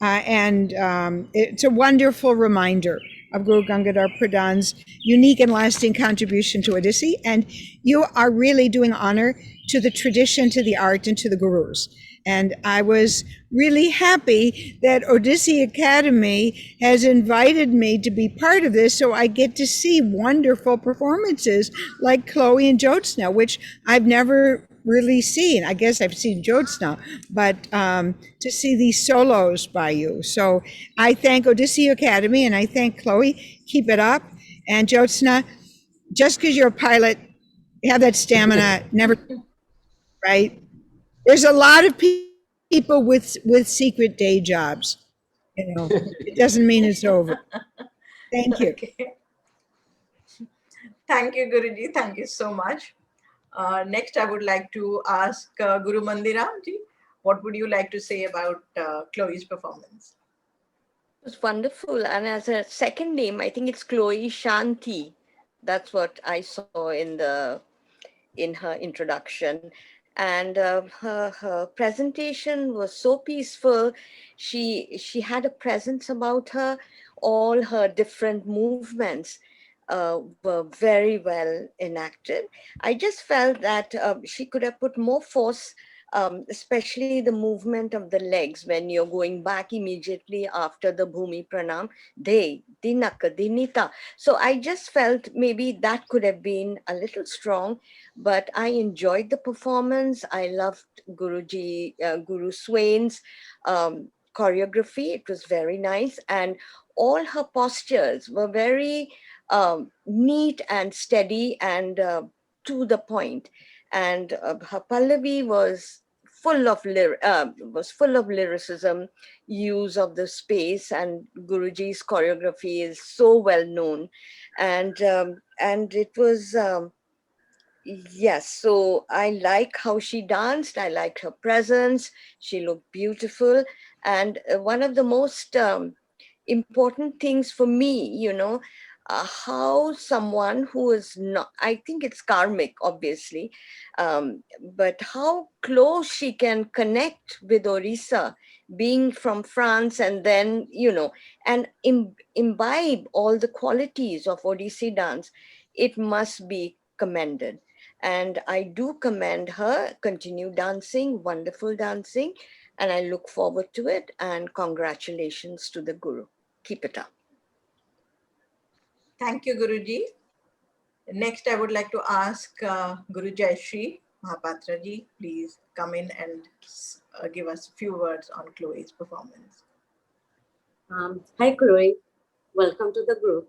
It's a wonderful reminder of Guru Gangadhar Pradhan's unique and lasting contribution to Odissi. And you are really doing honor to the tradition, to the art, and to the gurus. And I was really happy that Odissi Academy has invited me to be part of this, so I get to see wonderful performances like Chloe and Jyotsna, which I've never really seen. I guess I've seen Jyotsna, but to see these solos by you. So I thank Odissi Academy and I thank Chloe. Keep it up. And Jyotsna, just because you're a pilot, have that stamina, never, right? There's a lot of people with secret day jobs. You know, it doesn't mean it's over. Thank you. Okay. Thank you, Guruji. Thank you so much. Next, I would like to ask Guru Mandira ji, what would you like to say about Chloe's performance? It was wonderful. And as a second name, I think it's Chloe Shanti. That's what I saw in her introduction. And her presentation was so peaceful. She had a presence about her. All her different movements were very well enacted. I just felt that she could have put more force, especially the movement of the legs when you're going back immediately after the Bhumi Pranam, De, Dinaka, Dinita. So I just felt maybe that could have been a little strong, but I enjoyed the performance. I loved Guru Swain's choreography. It was very nice. And all her postures were very neat and steady and to the point. And her Pallavi was full of lyricism, use of the space, and Guruji's choreography is so well known. And it was, yes, so I like how she danced. I liked her presence. She looked beautiful. And one of the most important things for me, how someone who is not, I think it's karmic, obviously, but how close she can connect with Orissa, being from France, and then, and imbibe all the qualities of Odissi dance, it must be commended. And I do commend her, continue dancing, wonderful dancing, and I look forward to it. And congratulations to the Guru. Keep it up. Thank you, Guruji. Next, I would like to ask Guru Jayashree Mahapatra ji, please come in and give us a few words on Chloe's performance. Hi, Chloe. Welcome to the group.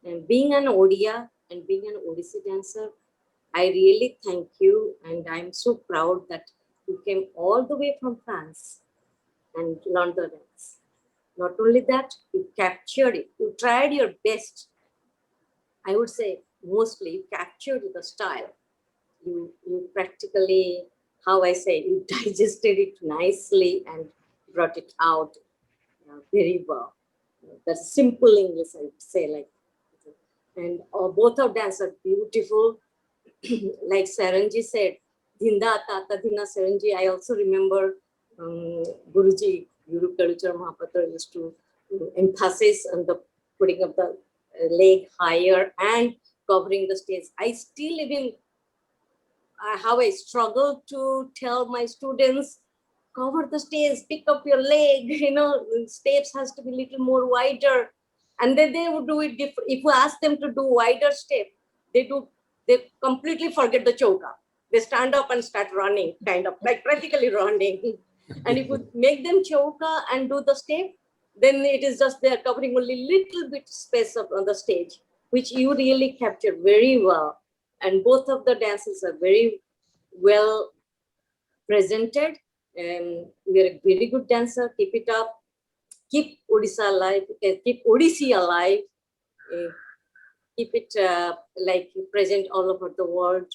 And being an Odia and being an Odissi dancer, I really thank you, and I'm so proud that you came all the way from France and learned the dance. Not only that, you captured it. You tried your best. I would say mostly you captured the style. You practically, how I say, you digested it nicely and brought it out very well. That's simple English, I would say, like. And both of dance are beautiful. Like Saranji said, Dhinda Tata Dhinna Saranji. I also remember Guruji, Guru Kaluchar Mahapatra used to emphasis on the putting up the leg higher and covering the stage. I still even, how I struggle to tell my students, cover the stage, pick up your leg, steps has to be a little more wider. And then they would do it different. If you ask them to do wider step, they completely forget the choka. They stand up and start running, kind of like practically running. And if you make them choka and do the step, then it is just they're covering only little bit space up on the stage, which you really captured very well. And both of the dances are very well presented. And you're a very good dancer. Keep it up. Keep Odisha alive. Keep Odissi alive. Keep it like present all over the world.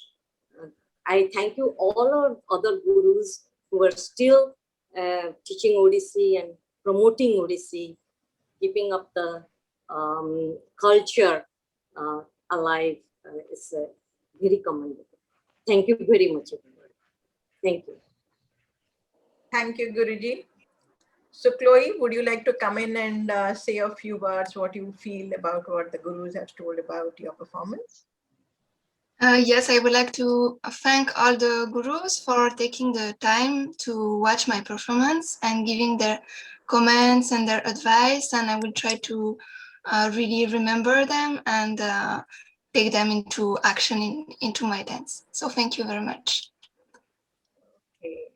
I thank you all our other gurus who are still teaching Odissi and promoting Odissi, keeping up the culture alive. Is very commendable. Thank you very much, everybody. Thank you. Thank you, Guruji. So Chloe, would you like to come in and say a few words, what you feel about what the gurus have told about your performance? Yes, I would like to thank all the gurus for taking the time to watch my performance and giving their comments and their advice. And I will try to really remember them and take them into action into my dance. So thank you very much. Okay.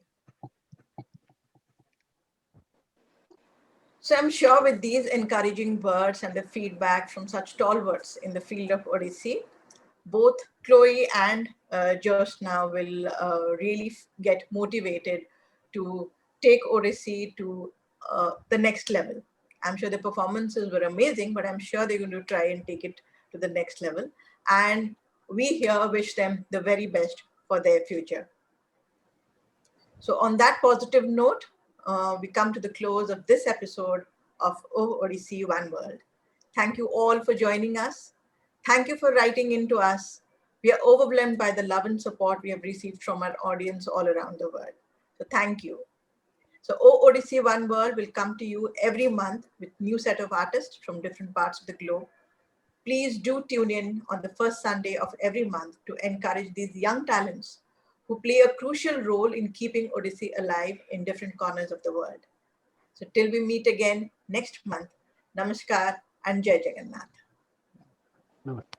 So I'm sure with these encouraging words and the feedback from such stalwarts in the field of Odissi, both Chloe and Jyotsna will really get motivated to take Odissi to the next level. I'm sure the performances were amazing, but I'm sure they're going to try and take it to the next level. And we here wish them the very best for their future. So on that positive note, we come to the close of this episode of Oh Odissi One World. Thank you all for joining us. Thank you for writing into us. We are overwhelmed by the love and support we have received from our audience all around the world. So thank you. So Oh Odissi One World will come to you every month with new set of artists from different parts of the globe. Please do tune in on the first Sunday of every month to encourage these young talents who play a crucial role in keeping Odissi alive in different corners of the world. So till we meet again next month, Namaskar and Jai Jagannath. Namaste.